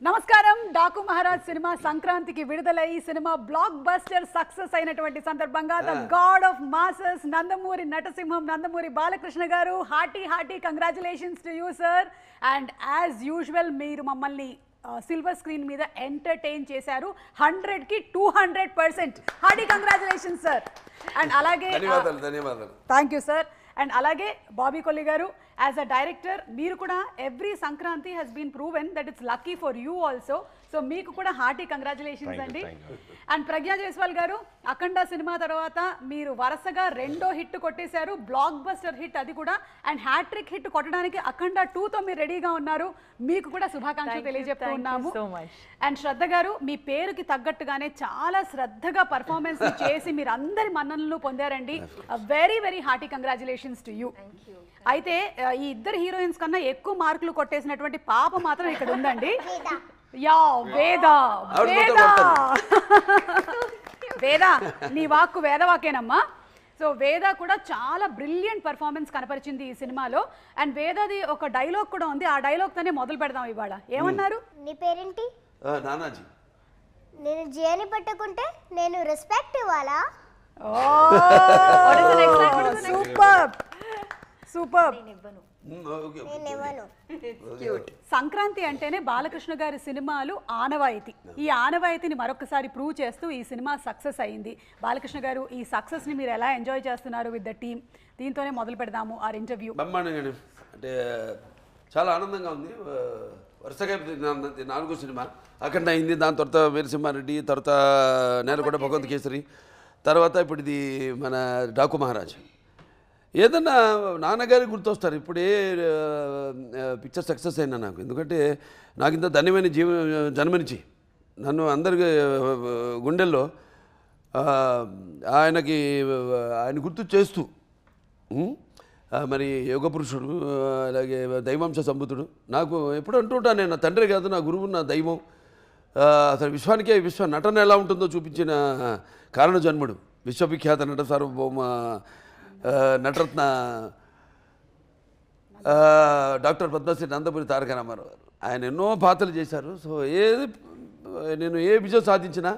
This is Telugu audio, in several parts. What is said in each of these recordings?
నమస్కారం. డాకు మహారాజ్ సినిమా సంక్రాంతికి విడుదలై సినిమా బ్లాక్ బస్టర్ సక్సెస్ అయినటువంటి సందర్భంగా the god of masses Nandamuri నటసింహం Nandamuri Balakrishna garu hearty congratulations to you sir. And as usual మీరు మమ్మల్ని సిల్వర్ స్క్రీన్ మీద ఎంటర్టైన్ చేశారు. 100కి 200%. Hearty congratulations sir. అండ్ అలాగే ధన్యవాదాలు. Thank you sir. అండ్ అలాగే బాబీ కొల్లి గారు యాజ్ అ డైరెక్టర్ మీరు కూడా every Sankranti has been proven that it's lucky for you also. So మీకు కూడా హార్టీ కంగ్రాచులేషన్స్ అండి. అండ్ ప్రజ్ఞా జైస్వాల్ గారు అఖండ సినిమా తర్వాత మీరు వరుసగా రెండో హిట్ కొట్టేశారు, బ్లాక్ బస్టర్ హిట్ అది కూడా. అండ్ హ్యాట్రిక్ హిట్ కొట్టడానికి అఖండ 2తో మీరు రెడీగా ఉన్నారు. మీకు కూడా శుభాకాంక్షలు తెలియజెప్తూ ఉన్నాము. అండ్ శ్రద్ధ గారు మీ పేరుకి తగ్గట్టుగానే చాలా శ్రద్ధగా పర్ఫార్మెన్స్ చేసి మీరు అందరి మన్ననలు పొందారండి. Very very hearty congratulations to you. అయితే ఈ ఇద్దరు హీరోయిన్స్ కన్నా ఎక్కువ మార్కులు కొట్టేసినటువంటి పాప మాత్రం ఇక్కడ ఉందండి. యా వేద వేద వేద నీ వాక్కు వేదవాకేనమ్మా. సో వేద కూడా చాలా బ్రిలియంట్ పర్ఫార్మెన్స్ కనపరిచింది ఈ సినిమాలో. అండ్ వేదది ఒక డైలాగ్ కూడా ఉంది, ఆ డైలాగ్ తోనే మొదలు పెడదాం ఇవాళ. ఏమన్నారు? నీ పేరేంటి? నానాజీ. నేను జేని పట్టుకుంటే నేను రెస్పెక్ట్ ఇవ్వాలా? Super super. సంక్రాంతి అంటేనే బాలకృష్ణ గారి సినిమాలు ఆనవాయితీ. ఈ ఆనవాయితీని మరొకసారి ప్రూవ్ చేస్తూ ఈ సినిమా సక్సెస్ అయింది. బాలకృష్ణ గారు ఈ సక్సెస్ ని మీరు ఎలా ఎంజాయ్ చేస్తున్నారు విత్ ద టీమ్? దీంతోనే మొదలు పెడదాము ఆర్ ఇంటర్వ్యూ. బ్రహ్మాండంగా అంటే చాలా ఆనందంగా ఉంది. వరుసగా 4వ సినిమా అఖండ అయింది, దాని తర్వాత వీరసింహారెడ్డి, తర్వాత నేలకొండ భగవంత్ కేసరి, తర్వాత ఇప్పుడు ఇది మన డాకు మహారాజ్. ఏదన్నా నాన్నగారికి గుర్తొస్తారు. ఇప్పుడే పిక్చర్ సక్సెస్ అయినా నాకు, ఎందుకంటే నాకు ఇంత ధన్యమైన జన్మనిచ్చి నన్ను అందరికి గుండెల్లో ఆయన గుర్తు చేస్తూ మరి యోగ పురుషుడు, అలాగే దైవాంశ సంబుతుడు. నాకు ఎప్పుడు అంటుంటాను, నేను నా తండ్రి కాదు, నా గురువు, నా దైవం. అసలు విశ్వానికే విశ్వ నటన ఎలా ఉంటుందో చూపించిన కారణ జన్ముడు, విశ్వవిఖ్యాత నట సార్వభౌమ నటరత్న డాక్టర్ పద్మశ్రీ నందమూరి తారక రామారావు గారు. ఆయన ఎన్నో పాత్రలు చేశారు. సో నేను ఏ విజయం సాధించినా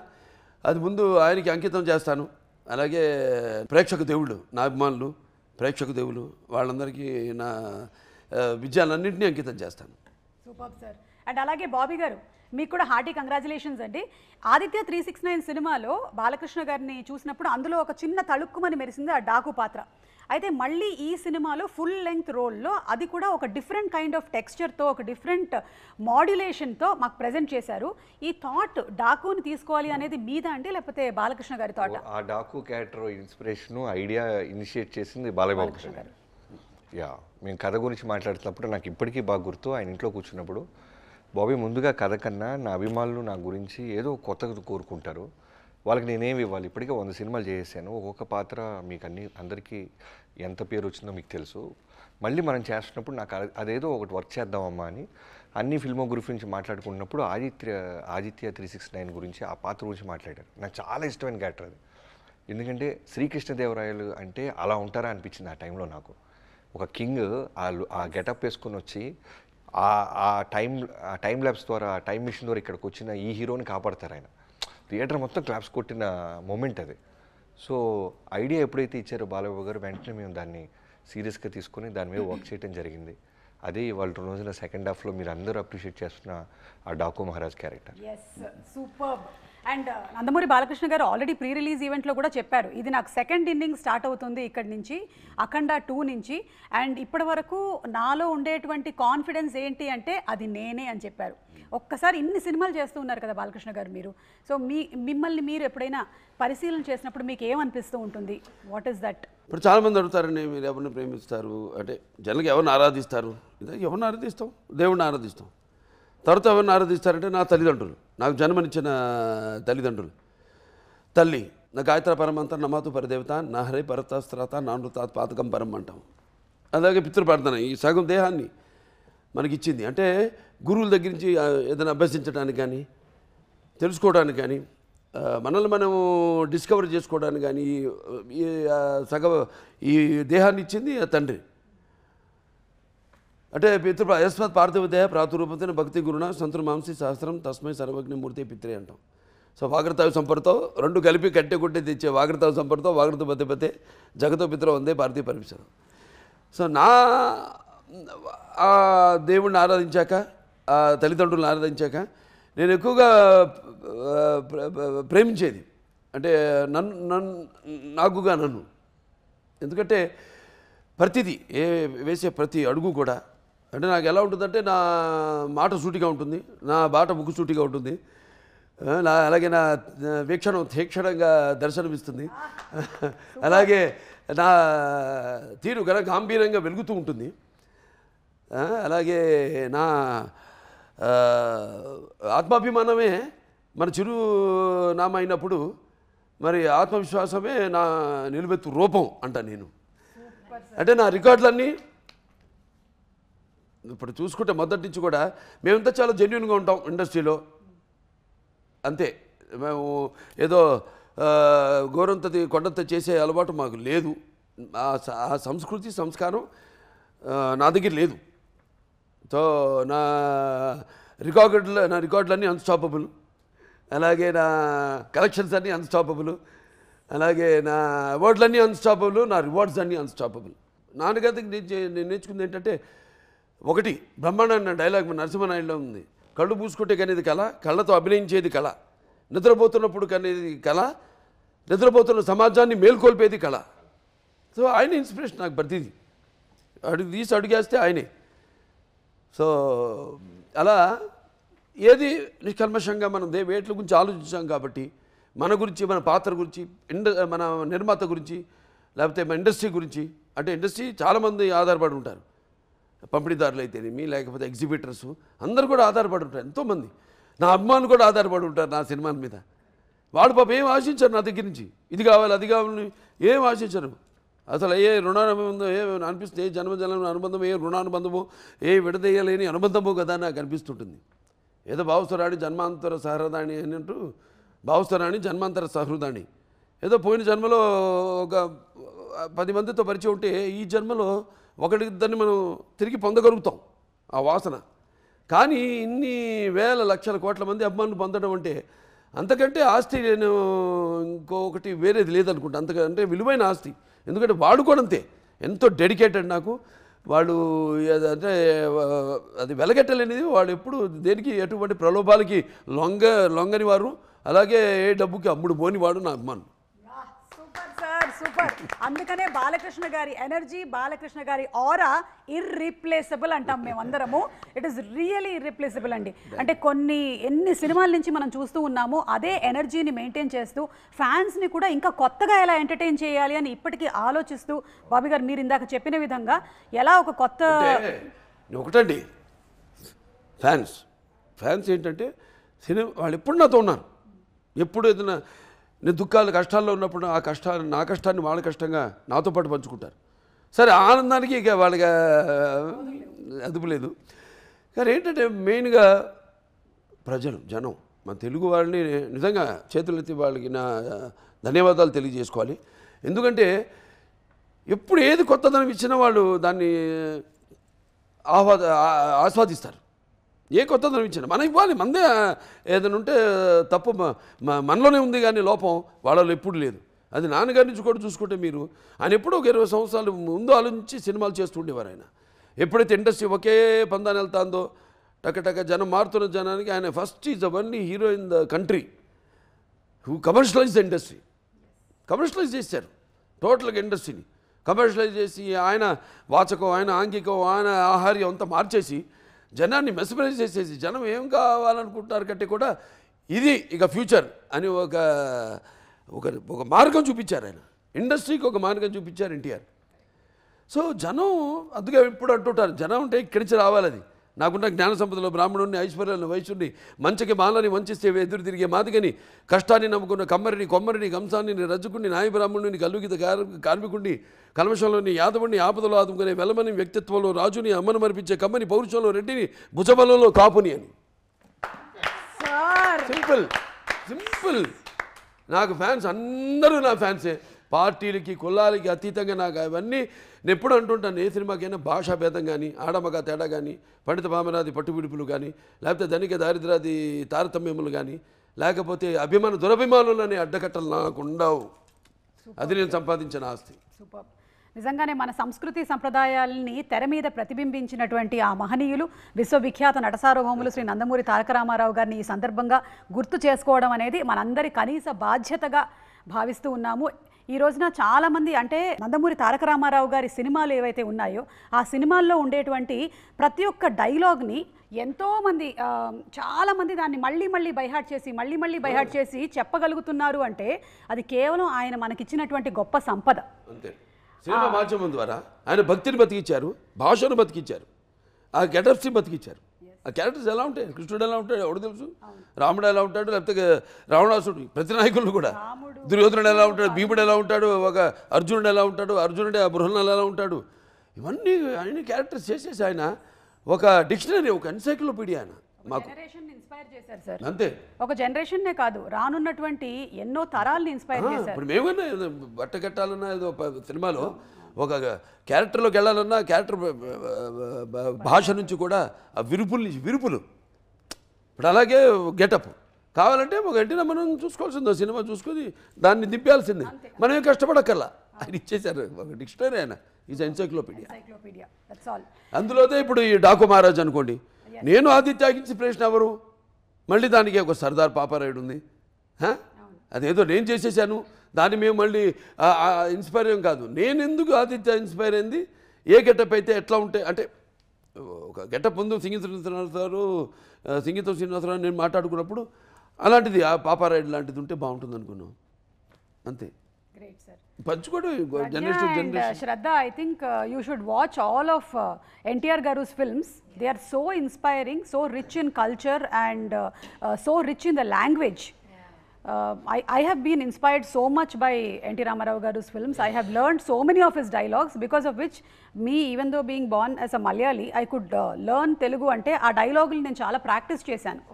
అది ముందు ఆయనకి అంకితం చేస్తాను. అలాగే ప్రేక్షక దేవుళ్ళు, నా అభిమానులు, ప్రేక్షక దేవులు, వాళ్ళందరికీ నా విజయాలన్నింటినీ అంకితం చేస్తాను. Super sir. అండ్ అలాగే బాబీ గారు మీకు కూడా హార్టీ కంగ్రాచులేషన్స్ అండి. ఆదిత్య 369 సినిమాలో బాలకృష్ణ గారిని చూసినప్పుడు అందులో ఒక చిన్న తళుక్కుమని మెరిసింది ఆ డాకు పాత్ర. అయితే మళ్ళీ ఈ సినిమాలో ఫుల్ లెంగ్త్ రోల్లో అది కూడా ఒక డిఫరెంట్ కైండ్ ఆఫ్ టెక్స్చర్తో, ఒక డిఫరెంట్ మాడ్యులేషన్తో మాకు ప్రజెంట్ చేశారు. ఈ థాట్ డాకుని తీసుకోవాలి అనేది మీద అండి, లేకపోతే బాలకృష్ణ గారి థాట్? ఆ Daaku character inspiration idea initiate చేసింది బాలకృష్ణ గారు. యా, మేము కథ గురించి మాట్లాడుతున్నప్పుడు నాకు ఇప్పటికీ బాగా గుర్తు. ఆయన ఇంట్లో కూర్చున్నప్పుడు, బాబీ ముందుగా కథ కన్నా నా అభిమానులు నా గురించి ఏదో కొత్తగా కోరుకుంటారు, వాళ్ళకి నేనేమి ఇవ్వాలి? ఇప్పటికే 100 సినిమాలు చేసాను, ఒక్కొక్క పాత్ర మీకు అందరికీ ఎంత పేరు వచ్చిందో మీకు తెలుసు. మళ్ళీ మనం చేస్తున్నప్పుడు నాకు అదేదో ఒకటి వర్క్ చేద్దామమ్మా అని అన్ని ఫిల్మోగ్రఫీ నుంచి మాట్లాడుకున్నప్పుడు ఆదిత్య 369 గురించి, ఆ పాత్ర గురించి మాట్లాడారు. నాకు చాలా ఇష్టమైన క్యారెక్టర్ అది. ఎందుకంటే శ్రీకృష్ణదేవరాయలు అంటే అలా ఉంటారా అనిపించింది ఆ టైంలో నాకు. ఒక కింగ్ ఆ గెటప్ వేసుకొని వచ్చి ఆ టైం ల్యాబ్స్ ద్వారా, ఆ టైం మిషన్ ద్వారా ఇక్కడికి వచ్చిన ఈ హీరోని కాపాడతారు ఆయన. థియేటర్ మొత్తం క్లాప్స్ కొట్టిన మూమెంట్ అది. సో ఐడియా ఎప్పుడైతే ఇచ్చారో బాలబాబు గారు, వెంటనే మేము దాన్ని సీరియస్గా తీసుకొని దాని మీద వర్క్ చేయడం జరిగింది. అదే ఇవాళ 2 రోజుల సెకండ్ హాఫ్లో మీరు అందరూ అప్రిషియేట్ చేస్తున్న ఆ Daaku Maharaj character. Super. And Nandamuri Balakrishna గారు ఆల్రెడీ ప్రీ రిలీజ్ ఈవెంట్లో కూడా చెప్పారు, ఇది నాకు సెకండ్ ఇన్నింగ్ స్టార్ట్ అవుతుంది ఇక్కడి నుంచి, అఖండ 2 నుంచి. అండ్ ఇప్పటి వరకు నాలో ఉండేటువంటి కాన్ఫిడెన్స్ ఏంటి అంటే అది నేనే అని చెప్పారు. ఒక్కసారి ఇన్ని సినిమాలు చేస్తూ ఉన్నారు కదా బాలకృష్ణ గారు మీరు. సో మిమ్మల్ని మీరు ఎప్పుడైనా పరిశీలన చేసినప్పుడు మీకు ఏమనిపిస్తూ ఉంటుంది? What is that? ఇప్పుడు చాలామంది అడుగుతారండి, మీరు ఎవరిని ప్రేమిస్తారు అంటే, జనరల్గా ఎవరిని ఆరాధిస్తారు? ఎవరిని ఆరాధిస్తాం? దేవుడిని ఆరాధిస్తాం. తర్వాత ఎవరిని ఆరాధిస్తారంటే నా తల్లిదండ్రులు, నాకు జన్మనిచ్చిన తల్లిదండ్రులు. తల్లి నా గాయత్ర పరమంత నమాతు పరిదేవత, నా హరే పరతాస్త్రాత, నానృతాత్ పాతకం పరం అంటాం. అలాగే పితృప్రార్థన, ఈ సగం దేహాన్ని మనకిచ్చింది. అంటే గురువుల దగ్గర నుంచి ఏదైనా అభ్యసించడానికి కానీ, తెలుసుకోవడానికి కానీ, మనల్ని మనము డిస్కవర్ చేసుకోవడానికి కానీ ఈ దేహాన్ని ఇచ్చింది తండ్రి. అంటే యస్మత్ పార్థివదేహ ప్రాతురూపతిని భక్తి గురుణ సంతుల మాంసి సహస్రం తస్మై సర్వజ్ఞ మూర్తి పిత్రే అంటాం. సో వాగ్రతావి సంపర్తో రెండు కలిపి కట్టె కొట్టి తెచ్చే వాగ్రతావి సంపర్తో వాగ్రత పతే జగతో పిత్ర వందే పార్థివ పరమేశ్వరం. సో ఆ దేవుణ్ణి ఆరాధించాక, ఆ తల్లిదండ్రులను ఆరాధించాక నేను ఎక్కువగా ప్రేమించేది అంటే నన్ను ఎందుకంటే ప్రతిదీ వేసే ప్రతి అడుగు కూడా అంటే నాకు ఎలా ఉంటుందంటే నా మాట సూటిగా ఉంటుంది, నా బాట ముక్కు సూటిగా ఉంటుంది, అలాగే నా వీక్షణం తీక్షణంగా దర్శనమిస్తుంది, అలాగే నా తీరు గాంభీర్యంగా వెలుగుతూ ఉంటుంది, అలాగే నా ఆత్మాభిమానమే మన చిరునామ అయినప్పుడు మరి ఆత్మవిశ్వాసమే నా నిలువెత్తు రూపం అంట నేను. అంటే నా రికార్డులన్నీ ఇప్పుడు చూసుకుంటే మొదటి నుంచి కూడా మేమంతా చాలా జెన్యున్గా ఉంటాం ఇండస్ట్రీలో, అంతే. మేము ఏదో గోరంతది కొండంత చేసే అలవాటు మాకు లేదు, ఆ సంస్కృతి సంస్కారం నా దగ్గర లేదు. సో నా రికార్డులన్నీ అన్స్టాపబుల్, అలాగే నా కలెక్షన్స్ అన్నీ అన్స్టాపబుల్, అలాగే నా అవార్డులన్నీ అన్స్టాపబుల్, నా రివార్డ్స్ అన్నీ అన్స్టాపబుల్. నాన్నగారికి నేను నేర్చుకుంది ఏంటంటే ఒకటి బ్రహ్మాండ డైలాగ్ నరసింహనాయుడులో ఉంది, కళ్ళు పూసుకుంటే కనేది కళ, కళ్ళతో అభినయించేది కళ, నిద్రపోతున్నప్పుడు కనేది కళ, నిద్రపోతున్న సమాజాన్ని మేల్కొల్పేది కళ. సో ఆయన ఇన్స్పిరేషన్ నాకు ప్రతిదీ అడుగేస్తే ఆయనే. సో అలా ఏది నిష్కల్మషంగా మనం వేట్ల గురించి ఆలోచించాం కాబట్టి మన గురించి, మన పాత్ర గురించి, మన నిర్మాత గురించి, లేకపోతే మన ఇండస్ట్రీ గురించి, అంటే ఇండస్ట్రీ చాలామంది ఆధారపడి ఉంటారు, పంపిణీదారులు అయితేనేమి లేకపోతే ఎగ్జిబిటర్స్ అందరూ కూడా ఆధారపడి ఉంటారు, ఎంతోమంది నా అభిమానులు కూడా ఆధారపడి ఉంటారు నా సినిమాల మీద. వాడు పాప ఏం ఆశించారు నా దగ్గర నుంచి, ఇది కావాలి అది కావాలని ఏం ఆశించరు. అసలు ఏ రుణానుబంధం ఏ అనిపిస్తుంది, ఏ జన్మజన్మ అనుబంధం, ఏ రుణానుబంధమో, ఏ విడదీయలేని అనుబంధమో కదా నాకు అనిపిస్తుంటుంది. ఏదో భావస్థరాణి జన్మాంతర సహృదాణి అని అంటూ, భావస్థరాణి జన్మాంతర సహృదాణి, ఏదో పోయిన జన్మలో ఒక 10 మందితో పరిచయం ఉంటే ఈ జన్మలో ఒకటిద్దరిని మనం తిరిగి పొందగలుగుతాం ఆ వాసన. కానీ ఇన్ని వేల లక్షల కోట్ల మంది అభిమానులు పొందడం అంటే అంతకంటే ఆస్తి నేను ఇంకొకటి వేరేది లేదనుకుంటా, అంతకంటే విలువైన ఆస్తి. ఎందుకంటే వాడు కూడా అంతే ఎంతో డెడికేటెడ్ నాకు. వాళ్ళు అంటే అది వెలగట్టలేనిది, వాడు ఎప్పుడు దేనికి ఎటువంటి ప్రలోభాలకి లొంగని వారు, అలాగే ఏ డబ్బుకి అమ్ముడు పోని వాడు నా అభిమానం. Super sir, super. అందుకనే బాలకృష్ణ గారి ఎనర్జీ, బాలకృష్ణ గారి ఆరా ఇర్రీప్లేసబుల్ అంటాం మేమందరము. ఇట్ ఈస్ రియలీ ఇర్రీప్లేసబుల్ అండి. అంటే ఎన్ని సినిమాల నుంచి మనం చూస్తూ ఉన్నామో అదే ఎనర్జీని మెయింటైన్ చేస్తూ ఫ్యాన్స్ని కూడా ఇంకా కొత్తగా ఎలా ఎంటర్టైన్ చేయాలి అని ఇప్పటికీ ఆలోచిస్తూ, బాబీ గారు మీరు ఇందాక చెప్పిన విధంగా ఎలా ఒక కొత్త ఒకటండి ఫ్యాన్స్ ఏంటంటే సినిమా వాళ్ళు ఎప్పుడు నాతో ఉన్నారు, ఎప్పుడు ఏదైనా నేను దుఃఖాలు కష్టాల్లో ఉన్నప్పుడు నా కష్టాన్ని వాళ్ళ కష్టంగా నాతో పాటు పంచుకుంటారు. సరే ఆనందానికి ఇక వాళ్ళకి అదుపు లేదు. కానీ ఏంటంటే మెయిన్గా ప్రజలు, జనం, మన తెలుగు వాళ్ళని నిజంగా చేతులెత్తి వాళ్ళకి నా ధన్యవాదాలు తెలియజేసుకోవాలి. ఎందుకంటే ఎప్పుడు ఏది కొత్తదనం ఇచ్చినా వాళ్ళు దాన్ని ఆస్వాదిస్తారు. ఏ కొత్తదనం ఇచ్చినా మనం ఇవ్వాలి, మందే ఏదైనా ఉంటే తప్పు మనలోనే ఉంది కానీ లోపం వాళ్ళలో ఎప్పుడు లేదు. అది నాన్నగారి నుంచి కూడా చూసుకుంటే మీరు ఆయన ఎప్పుడూ ఒక 20 సంవత్సరాలు ముందు ఆలోచించి సినిమాలు చేస్తూ ఉండేవారు. ఆయన ఎప్పుడైతే ఇండస్ట్రీ ఒకే పందాన్ని వెళ్తాందో టక జనం మారుతున్న జనానికి ఆయన first is the only hero in the country who commercialize the industry. Commercialize చేశారు టోటల్గా ఇండస్ట్రీని, కమర్షియలైజ్ చేసి ఆయన వాచకం, ఆయన ఆంగికం, ఆయన ఆహార్యం అంతా మార్చేసి జనాన్ని మెస్మరైజ్ చేసేసి జనం ఏం కావాలనుకుంటున్నారు కంటే కూడా ఇది ఇక ఫ్యూచర్ అని ఒక మార్గం చూపించారు ఆయన. ఇండస్ట్రీకి ఒక మార్గం చూపించారు ఎన్టీఆర్. సో జనం అందుకే ఎప్పుడు అంటుంటారు, జనం అంటే ఇక్కడి నుంచి రావాలి. అది నాకున్న జ్ఞాన సంపదలో బ్రాహ్మణుడిని, ఐశ్వర్యాన్ని, వైశ్యుడిని, మంచికి మాలని వంచిస్తే ఎదురు తిరిగే మాదిగని, కష్టాన్ని నమ్ముకున్న కమ్మరిని, కొమ్మరిని, కంసాన్ని, రజ్జుకుని, నాయ బ్రాహ్మణుని, కలుగిత కార్మికుడిని, కల్మషంలోని యాదవుడిని, ఆపదలో ఆదుకునే వెలమని, వ్యక్తిత్వంలో రాజుని, అమ్మను మరిపించే కమ్మని, పౌరుషంలో రెడ్డిని, భుజబలంలో కాపుని అని. సింపుల్. నాకు ఫ్యాన్స్ అందరూ నా ఫ్యాన్సే. పార్టీలకి కులాలకి అతీతంగా నాకు అవన్నీ నేను ఎప్పుడు అంటుంటాను, ఏ సినిమాకైనా భాషా భేదం కానీ, ఆడమగ తేడా కానీ, పండిత పామరాది పట్టువిడుపులు కానీ, లేకపోతే ధనిక దారిద్రాది తారతమ్యములు కానీ, లేకపోతే అభిమాన దురభిమానులు అనే అడ్డకట్టలు నాకు ఉండవు. అది నేను సంపాదించిన ఆస్తి. సూపర్. నిజంగానే మన సంస్కృతి సంప్రదాయాల్ని తెర మీద ప్రతిబింబించినటువంటి ఆ మహనీయులు విశ్వవిఖ్యాత నటసార్వభౌములు శ్రీ నందమూరి తారక రామారావు గారిని ఈ సందర్భంగా గుర్తు చేసుకోవడం అనేది మనందరి కనీస బాధ్యతగా భావిస్తూ ఉన్నాము. ఈ రోజున చాలామంది అంటే నందమూరి తారక రామారావు గారి సినిమాలు ఏవైతే ఉన్నాయో ఆ సినిమాల్లో ఉండేటువంటి ప్రతి ఒక్క డైలాగ్ని ఎంతోమంది చాలామంది దాన్ని మళ్ళీ బైహార్ట్ చేసి చెప్పగలుగుతున్నారు అంటే అది కేవలం ఆయన మనకిచ్చినటువంటి గొప్ప సంపద. అంతే. సినిమా మాధ్యమం ద్వారా ఆయన భక్తిని బతికిచ్చారు, భాషను బతికిచ్చారు, ఆ గెటప్స్ని బతికిచ్చారు. ఆ క్యారెక్టర్స్ ఎలా ఉంటాయి, కృష్ణుడు ఎలా ఉంటాడు ఎవడు తెలుసు, రాముడు ఎలా ఉంటాడు, లేకపోతే రావణాసుడు, ప్రతి నాయకులు కూడా, దుర్యోధనుడు ఎలా ఉంటాడు, భీముడు ఎలా ఉంటాడు, ఒక అర్జునుడు ఎలా ఉంటాడు, అర్జునుడే ఆ బృహన్నలు ఎలా ఉంటాడు, ఇవన్నీ ఆయన క్యారెక్టర్స్ చేసేసి ఆయన ఒక డిక్షనరీ, ఒక ఎన్సైక్లోపీడియా ఆయన మాకు ఇన్స్పైర్ చేశారు సార్. అంతే. ఒక జనరేషన్నే కాదు, రానున్నటువంటి ఎన్నో తరాల్ని ఇన్స్పైర్ చేశారు. ఇప్పుడు మేమన్నా బట్ట కట్టాలన్నా ఏదో సినిమాలో ఒక క్యారెక్టర్లోకి వెళ్ళాలన్నా క్యారెక్టర్ భాష నుంచి కూడా ఆ విరుపులు ఇప్పుడు అలాగే గెటప్ కావాలంటే ఒక గంటనే మనం చూసుకోవాల్సిందో సినిమా చూసుకొని దాన్ని దింపేయాల్సిందే. మనమే కష్టపడక్కర్లా, ఆయన ఇచ్చేశారు ఒక డిక్షనరీ. ఆయన ఈజ్ ఎన్సైక్లోపీడియా. అందులోనే ఇప్పుడు ఈ డాకు మహారాజ్ అనుకోండి, నేను ఆదిత్యకి ఇన్స్పిరేషన్ ఎవరు, మళ్ళీ దానికి ఒక సర్దార్ పాపారాయుడు ఉంది, అదేదో నేను చేసేసాను దాన్ని మేము మళ్ళీ ఇన్స్పైర్ ఏం కాదు. నేను ఎందుకు ఆదిత్య ఇన్స్పైర్ అయింది, ఏ గెటప్ అయితే ఎట్లా ఉంటే అంటే ఒక గెటప్ ముందు సంగీతం శ్రీనివాసరావు నేను మాట్లాడుకున్నప్పుడు అలాంటిది ఆ పాపారాయుడు లాంటిది ఉంటే బాగుంటుంది అనుకున్నాం. అంతే. పంచుకోవడం generation. Shraddha, I think you should watch all of NTR Garu's films. They are so inspiring, so rich in culture and so rich in the language. I have been inspired so much by N.T. Ramarao Garu's films. I have learned so many of his dialogues, because of which me, even though being born as a Malayali, I could learn Telugu ante aa dialogue ni nenu chaala practice chesanu.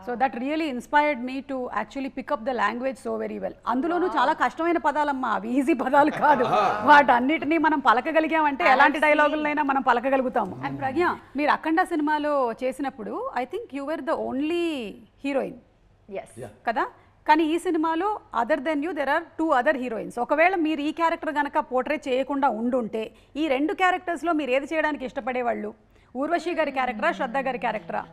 So that really inspired me to actually pick up the language so very well. అందులోనూ చాలా కష్టమైన పదాలమ్మా, అవి ఈజీ పదాలు కాదు. వాటన్నిటినీ మనం పలకగలిగామంటే ఎలాంటి డైలాగులైనా మనం పలకగలుగుతాము. అండ్ ప్రజ్ఞ, మీరు అఖండ సినిమాలో చేసినప్పుడు I think you were the only heroine కదా, కానీ ఈ సినిమాలో other than you there are 2 other heroines. ఒకవేళ మీరు ఈ క్యారెక్టర్ కనుక పోర్ట్రే చేయకుండా ఉండుంటే ఈ 2 క్యారెక్టర్స్లో మీరు ఏది చేయడానికి ఇష్టపడేవాళ్ళు? ఊర్వశి గారి క్యారెక్టరా, శ్రద్ధ గారి క్యారెక్టరా?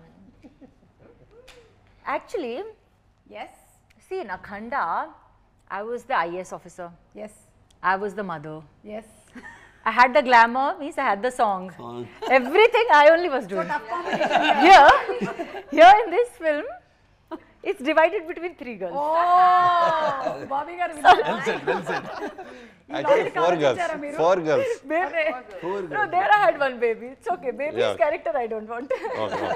Actually, yes. See, in Akhanda, I was the IAS officer. Yes. I was the mother. Yes. I had the glamour, means I had the song. Everything I only was doing. So tough competition. Here in this film, it's divided between 3 girls. Oh, Bobby garu. Well said. Actually, 4 girls. 4 girls. Baby. No, there I had one baby. It's okay. Baby's character I don't want. Okay.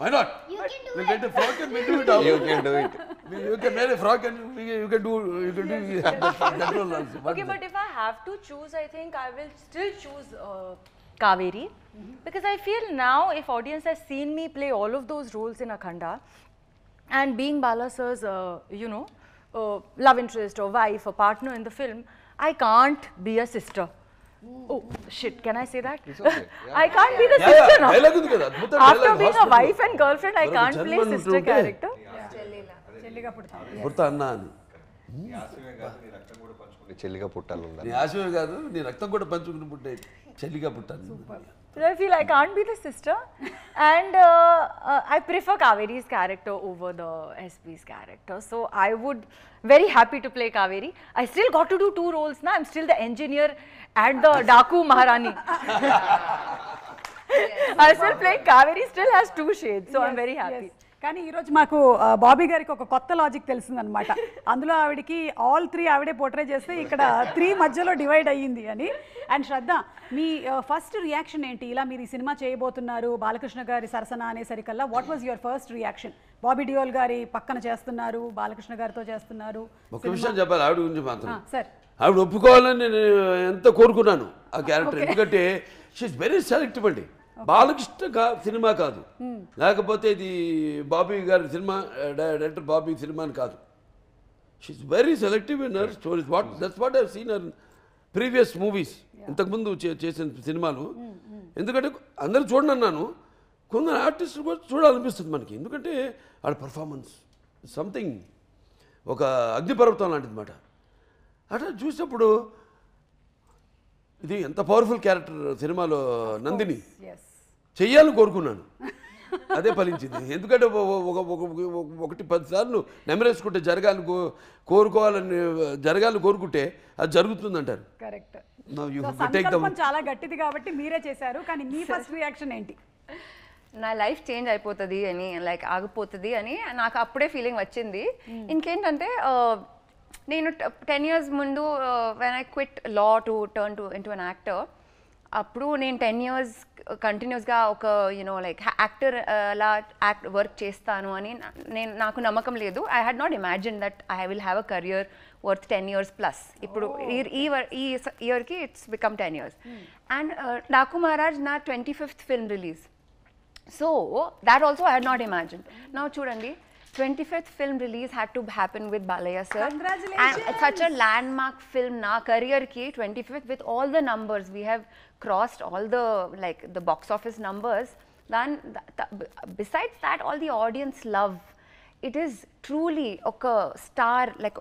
Why not? You can do We'll get a frock and we'll do it all. You can do it. You can wear a frock and you can do that role also. Okay, but if I have to choose, I think I will still choose Kaveri. Because I feel now, if audience has seen me play all of those roles in Akhanda, and being Bala sir's, love interest or wife or partner in the film, I can't be a sister. Oh shit, can I say that? It's okay. Yeah. I can't be the sister now. Dialogue ఉంది కదా, అద్భుత After dialogue, being a hospital. wife and girlfriend, I can't play sister character. చెల్లిగా పుడతాం. పుడతా అన్నా అని. చెల్లిగా పుట్టాలి. నీ ఆశమే కాదు, నీ రక్తం కూడా పంచుకుని పుట్టే చెల్లిగా పుట్టాను. So I feel I can't be the sister, and I prefer Kaveri's character over the SP's character. So I would very happy to play Kaveri. I still got to do 2 roles now. I'm still the engineer and the Daku Maharani. I still play Kaveri. Still has 2 shades, so I'm very happy. కానీ ఈరోజు మాకు బాబీ గారికి ఒక కొత్త లాజిక్ తెలిసిందనమాట. అందులో ఆవిడకి ఆల్ 3 ఆవిడే పోర్ట్రే చేస్తే ఇక్కడ 3 మధ్యలో డివైడ్ అయ్యింది అని. అండ్ శ్రద్ధ, మీ ఫస్ట్ రియాక్షన్ ఏంటి? ఇలా మీరు ఈ సినిమా చేయబోతున్నారు, బాలకృష్ణ గారి సరసన అనేసరికల్లా what was your first reaction? Bobby Deol గారి పక్కన చేస్తున్నారు, బాలకృష్ణ గారితో చేస్తున్నారు. ఒక విషయం చెప్పాలి ఆవిడ గురించి మాత్రం. సార్, ఆవిడ ఒప్పుకోవాలని నేను ఎంత కోరుకున్నాను ఆ క్యారెక్టర్. ఎందుకంటే షీఈస్ వెరీ సెలెక్టివ్ అండి. బాలకృష్ణ సినిమా కాదు, లేకపోతే ఇది బాబీ గారి సినిమా, డైరెక్టర్ బాబీ సినిమా అని కాదు. She's very selective in her stories. That's what I seen her previous movies. ఇంతకుముందు చేసిన సినిమాలు. ఎందుకంటే అందరూ చూడండి అన్నాను, కొందరు ఆర్టిస్టులు కూడా చూడాలనిపిస్తుంది మనకి. ఎందుకంటే వాళ్ళ పర్ఫార్మెన్స్ సంథింగ్ ఒక అగ్నిపర్వతం లాంటిది మాట. అట్లా చూసినప్పుడు ఇది ఎంత పవర్ఫుల్ క్యారెక్టర్ సినిమాలో నందిని చెయ్యాలని కోరుకున్నాను, అదే ఫలించింది. ఎందుకంటే ఒకటి 10 సార్లు నెమరేసుకుంటే కోరుకోవాలని జరగాలని కోరుకుంటే అది జరుగుతుంది అంటారు. కరెక్ట్. సంకల్పం చాలా గట్టిది కాబట్టి మీరే చేశారు. కానీ మీ ఫస్ట్ రియాక్షన్ ఏంటి? నా లైఫ్ చేంజ్ అయిపోతుంది అని, లైక్ ఆగిపోతుంది అని నాకు అప్పుడే ఫీలింగ్ వచ్చింది. ఇంకేంటంటే నేను 10 years ముందు when I quit law to turn into an actor, అప్పుడు నేను 10 years కంటిన్యూస్గా ఒక లైక్ యాక్టర్ లా వర్క్ చేస్తాను అని నాకు నమ్మకం లేదు. I had not imagine that I will have a career worth 10 years plus. ఇప్పుడు ఈ ఇయర్కి it's become 10 years. And Daaku Maharaj నా 25th film release. So that also I had not imagined. Now chudandi, 25th film release had to happen with Balaya sir. Congratulations! And it's such a landmark film na career ki 25th with all the numbers. We have crossed all the the box office numbers. Then besides that, all the audience love. It is truly a star, like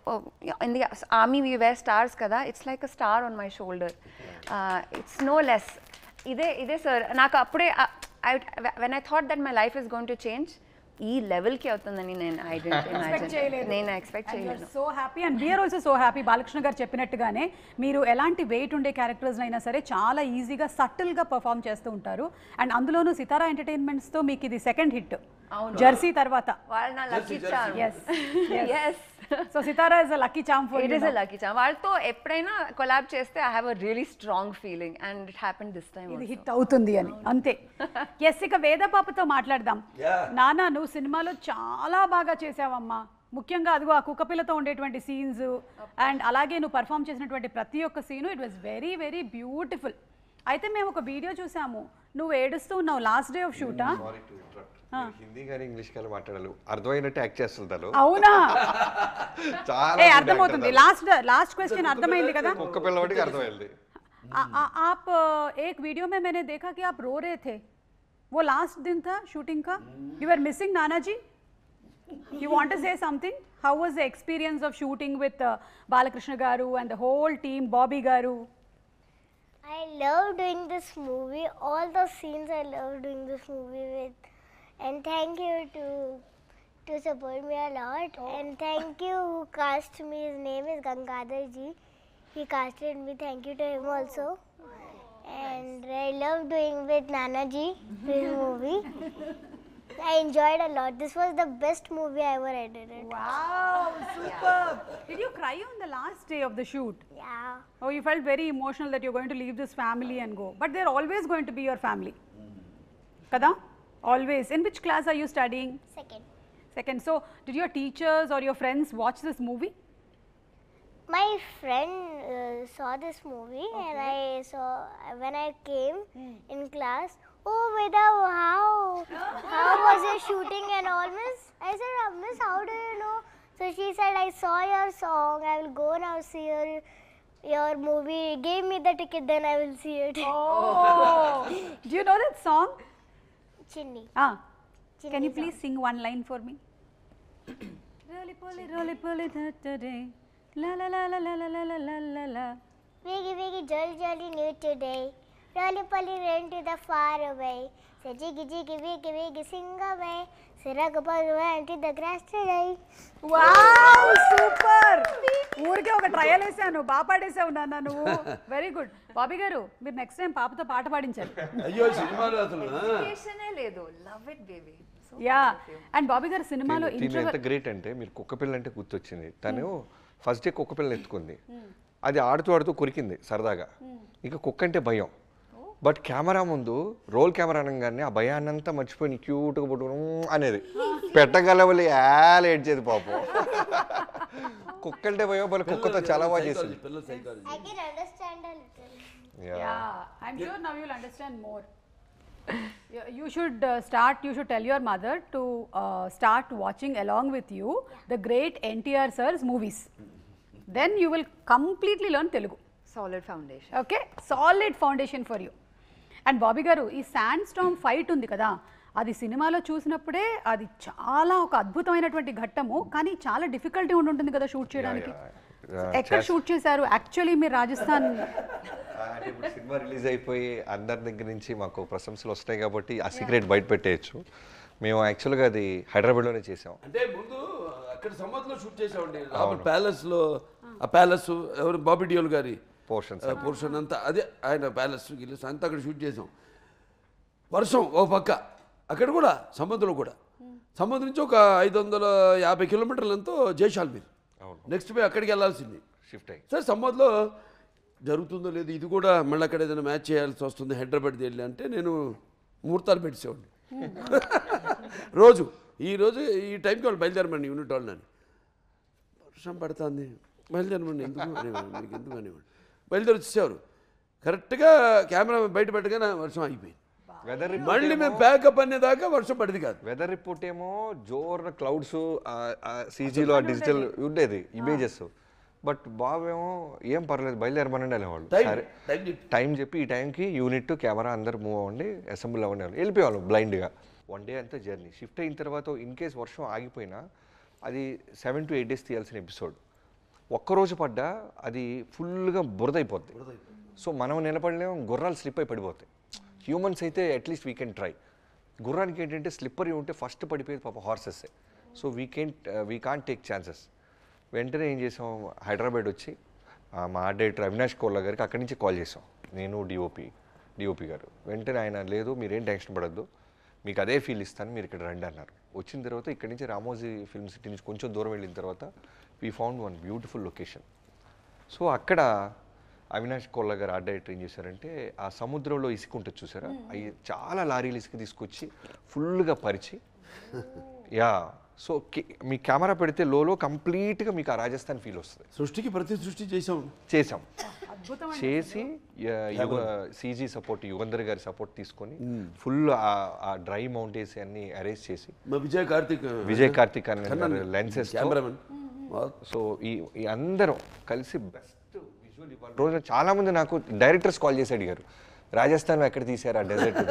in the army we wear stars kada. It's like a star on my shoulder. It's no less. Ide sir, naku appude when I thought that my life is going to change, ఈ లెవెల్కి అవుతుందని నేను ఐ డెంట్ ఇమాజిన్. నేను ఎక్స్పెక్ట్ చేయలేదు. So happy and we're also so happy. Balakrishna గారు చెప్పినట్టుగానే మీరు ఎలాంటి వెయిట్ ఉండే క్యారెక్టర్స్ అయినా సరే చాలా ఈజీగా సటిల్గా పర్ఫామ్ చేస్తూ ఉంటారు. అండ్ అందులోనూ సితారా ఎంటర్టైన్మెంట్స్తో మీకు ఇది సెకండ్ హిట్ జెర్సీ తర్వాత. వాళ్ళు నా lucky charm. yes so Sithara is a lucky charm for you. It is a lucky charm. వాళ్ళతో ఎప్పుడైనా కొలాబ్ చేస్తే I have a really strong feeling and it happened this time. ఇది హిట్ అవుతుంది అని అంతే. ఎస్, ఇక వేద పాపతో మాట్లాడదాం. నానా, నువ్వు సినిమాలో చాలా బాగా చేసావమ్మా. ముఖ్యంగా అదిగో ఆ కుక్కపిల్లతో ఉండేటువంటి సీన్స్ అండ్ అలాగే నువ్వు పర్ఫామ్ చేసినటువంటి ప్రతి ఒక్క scene it was very very beautiful. అయితే మేము ఒక వీడియో చూసాము, నువ్వు ఏడుస్తూ ఉన్నావు లాస్ట్ డే ఆఫ్ షూటా? హిందీ కానీ ఇంగ్లీష్ కానీ మాట్లాడాలి, అర్థమైనట్టు యాక్ట్ చేస్తుంటారు. అవునా? చాలా అర్థమవుతుంది. లాస్ట్ క్వశ్చన్ అర్థమైంది కదా? కుక్క పిల్లవాడికి అర్థమైంది. आप एक वीडियो में मैंने देखा कि आप रो रहे थे. वो लास्ट दिन था शूटिंग का. You were missing Nana ji. You want to say something? How was the experience of shooting with Balakrishna garu and the whole team, Bobby garu? I love doing this movie. All the scenes I love doing this movie with. And thank you to support me a lot. And thank you who cast me. His name is Gangadhar ji. He casted me. Thank you to him also. And I love doing with Nana ji this movie. I enjoyed a lot. This was the best movie I ever edited. Wow, superb. Did you cry on the last day of the shoot? Yeah. Oh, you felt very emotional that you're going to leave this family and go. But they're always going to be your family. Kada? Always. In which class are you studying? Second. So, did your teachers or your friends watch this movie? My friend saw this movie, okay. And I saw when I came in class. Oh, Veda, how was your shooting and all, Miss? I said, Miss, how do you know? So she said, I saw your song. I will go now see your movie. Give me the ticket, then I will see it. Oh, do you know that song? Chinni. Chinni can you please sing one line for me? Roly poly that day. La la la la la la la la la la. Wiggy jolly new today. Roly poly ran to the far away. Say jiggy wiggy sing away. Sirag went to the grass today. Wow, super. ఊరికే ఒక ట్రయల్ వేసాను, బాగా పాడేసావు నాన్న నువ్వు. Very good. బాబీ గారు, మీరు నెక్స్ట్ టైం పాపతో పాట పాడించారు. అయ్యో సినిమాలో అసలు లేదు. Love it baby. Yeah. And Bobby గారు సినిమాలో ఎంత గ్రేట్ అంటే, మీరు కుక్కపిల్ల అంటే గుర్తొచ్చింది. తను ఫస్ట్ డే కుక్కపిల్లని ఎత్తుకుంది, అది ఆడుతూ కొరికింది సరదాగా. ఇక కుక్క అంటే భయం. బట్ కెమెరా ముందు రోల్ కెమెరా అనగానే ఆ భయాన్నంతా మర్చిపోయి క్యూట్గా పట్టుకుని అనేది పెట్టగలవలి ఏడ్చేది పాపం. కుక్క అంటే భయం, బట్ కుక్కతో చాలా బాగా చేసింది. I can understand a little. Yeah, I'm sure now you'll understand more. You should you should tell your mother to start watching along with you the great NTR sir's movies. Then you will completely learn Telugu. Solid foundation. Okay solid foundation for you. And Bobby గారు ఈ శాండ్ స్టార్మ్ ఫైట్ ఉంది కదా, అది సినిమాలో చూసినప్పుడే అది చాలా ఒక అద్భుతమైనటువంటి ఘట్టము, కానీ చాలా డిఫికల్టీ ఉంటుంది కదా షూట్ చేయడానికి. ఎక్కడ షూట్ చేశారు యాక్చువల్లీ మీరు? రాజస్థాన్. అంటే ఇప్పుడు సినిమా రిలీజ్ అయిపోయి అందరి దగ్గర నుంచి మాకు ప్రశంసలు వస్తాయి కాబట్టి ఆ సీక్రెట్ బయట పెట్టేయచ్చు. మేము యాక్చువల్గా అది హైదరాబాద్లోనే చేసాం. అంటే ముందు అక్కడ సమ్మర్లో షూట్ చేసామండి, ప్యాలెస్లో. ఆ ప్యాలెస్ ఎవరు బాబీ డియోల్ గారి పోర్షన్ అంతా అదే, ఆయన ప్యాలెస్ గిల్లెస్ అంతా అక్కడ షూట్ చేసాం. వర్షం ఓ పక్క, అక్కడ కూడా సముద్రంలో కూడా. సముద్రం నుంచి ఒక 550 కిలోమీటర్లు ఎంతో జైసాల్మీర్. నెక్స్ట్ పోయి అక్కడికి వెళ్ళాల్సింది షిఫ్ట్ అయ్యి. సరే సమ్మర్లో జరుగుతుందో లేదు, ఇది కూడా మళ్ళీ అక్కడ ఏదైనా మ్యాచ్ చేయాల్సి వస్తుంది హైదరాబాద్కి వెళ్ళి అంటే నేను ముహూర్తాలు పెట్టేసేవాడిని. రోజు ఈ టైంకి వాళ్ళు బయలుదేరమండి యూనిట్ వాళ్ళని. వర్షం పడుతుంది, బయలుదేరమండి, ఎందుకు మీకు ఎందుకు అనేవాడు. బయలుదేరి వచ్చేసేవారు. కరెక్ట్గా కెమెరా బయట పెట్టగానే వర్షం అయిపోయింది. మళ్ళీ మేము ప్యాకప్ అనేదాకా వర్షం పడింది కాదు. వెదర్ రిపోర్ట్ ఏమో జోర్ క్లౌడ్స్, సీజీలో డిజిటల్ ఉండేది ఇమేజెస్. బట్ బాబు ఏమో ఏం పర్లేదు బయలుదేరమనండి అనేవాళ్ళు. సరే టైం చెప్పి ఈ టైంకి యూనిట్ కెమెరా అందరు మూవ్ అవ్వండి, అసెంబ్లీ అవ్వండి వాళ్ళు వెళ్ళిపోయేవాళ్ళు బ్లైండ్గా. 1 డే అంతా జర్నీ. షిఫ్ట్ అయిన తర్వాత ఇన్ కేస్ వర్షం ఆగిపోయినా అది 7 to 8 days తీయాల్సిన ఎపిసోడ్. ఒక్కరోజు పడ్డా అది ఫుల్గా బురదైపోద్ది. సో మనం నిలబడలేము, గుర్రాలు స్లిప్ అయి పడిపోతాయి. హ్యూమన్స్ అయితే అట్లీస్ట్ వీ కెన్ ట్రై. గుర్రానికి ఏంటంటే స్లిప్పరీ ఉంటే ఫస్ట్ పడిపోయేది పాప horses. So we can't take chances. వెంటనే ఏం చేసాం, హైదరాబాద్ వచ్చి మా డైరెక్టర్ అవినాష్ కోల్లా గారికి అక్కడి నుంచి కాల్ చేసాం, నేను డిఓపి గారు. వెంటనే ఆయన లేదు మీరేం టెన్షన్ పడద్దు, మీకు అదే ఫీల్ ఇస్తాను, మీరు ఇక్కడ రండి అన్నారు. వచ్చిన తర్వాత ఇక్కడి నుంచి రామోజీ ఫిల్మ్ సిటీ నుంచి కొంచెం దూరం వెళ్ళిన తర్వాత we found one beautiful location. So అక్కడ అవినాష్ కోల్లా గారు ఆర్ట్ డైరెక్టర్ ఏం చేశారంటే ఆ సముద్రంలో ఇసుక ఉంటుంది చూసారా, అవి చాలా లారీలు ఇసుక తీసుకొచ్చి ఫుల్గా పరిచి సో మీ కెమెరా పెడితే లోలో కంప్లీట్గా మీకు ఆ రాజస్థాన్ ఫీల్ వస్తుంది. సృష్టికి ప్రతి సృష్టి చేసాం చేసి సీజీ సపోర్ట్ యుగంధర్ గారి సపోర్ట్ తీసుకొని ఫుల్ ఆ డ్రై మౌంటైన్స్ అన్ని అరేంజ్ చేసి విజయ్ కార్తిక్ అనే లెన్సెస్. సో ఈ అందరం కలిసి బెస్ట్ విజువల్ ఇవ్వాలి. రోజు చాలా మంది నాకు డైరెక్టర్స్ కాల్ చేసి అడిగారు, రాజస్థాన్లో ఎక్కడ తీశారు ఆ డెజర్ట్?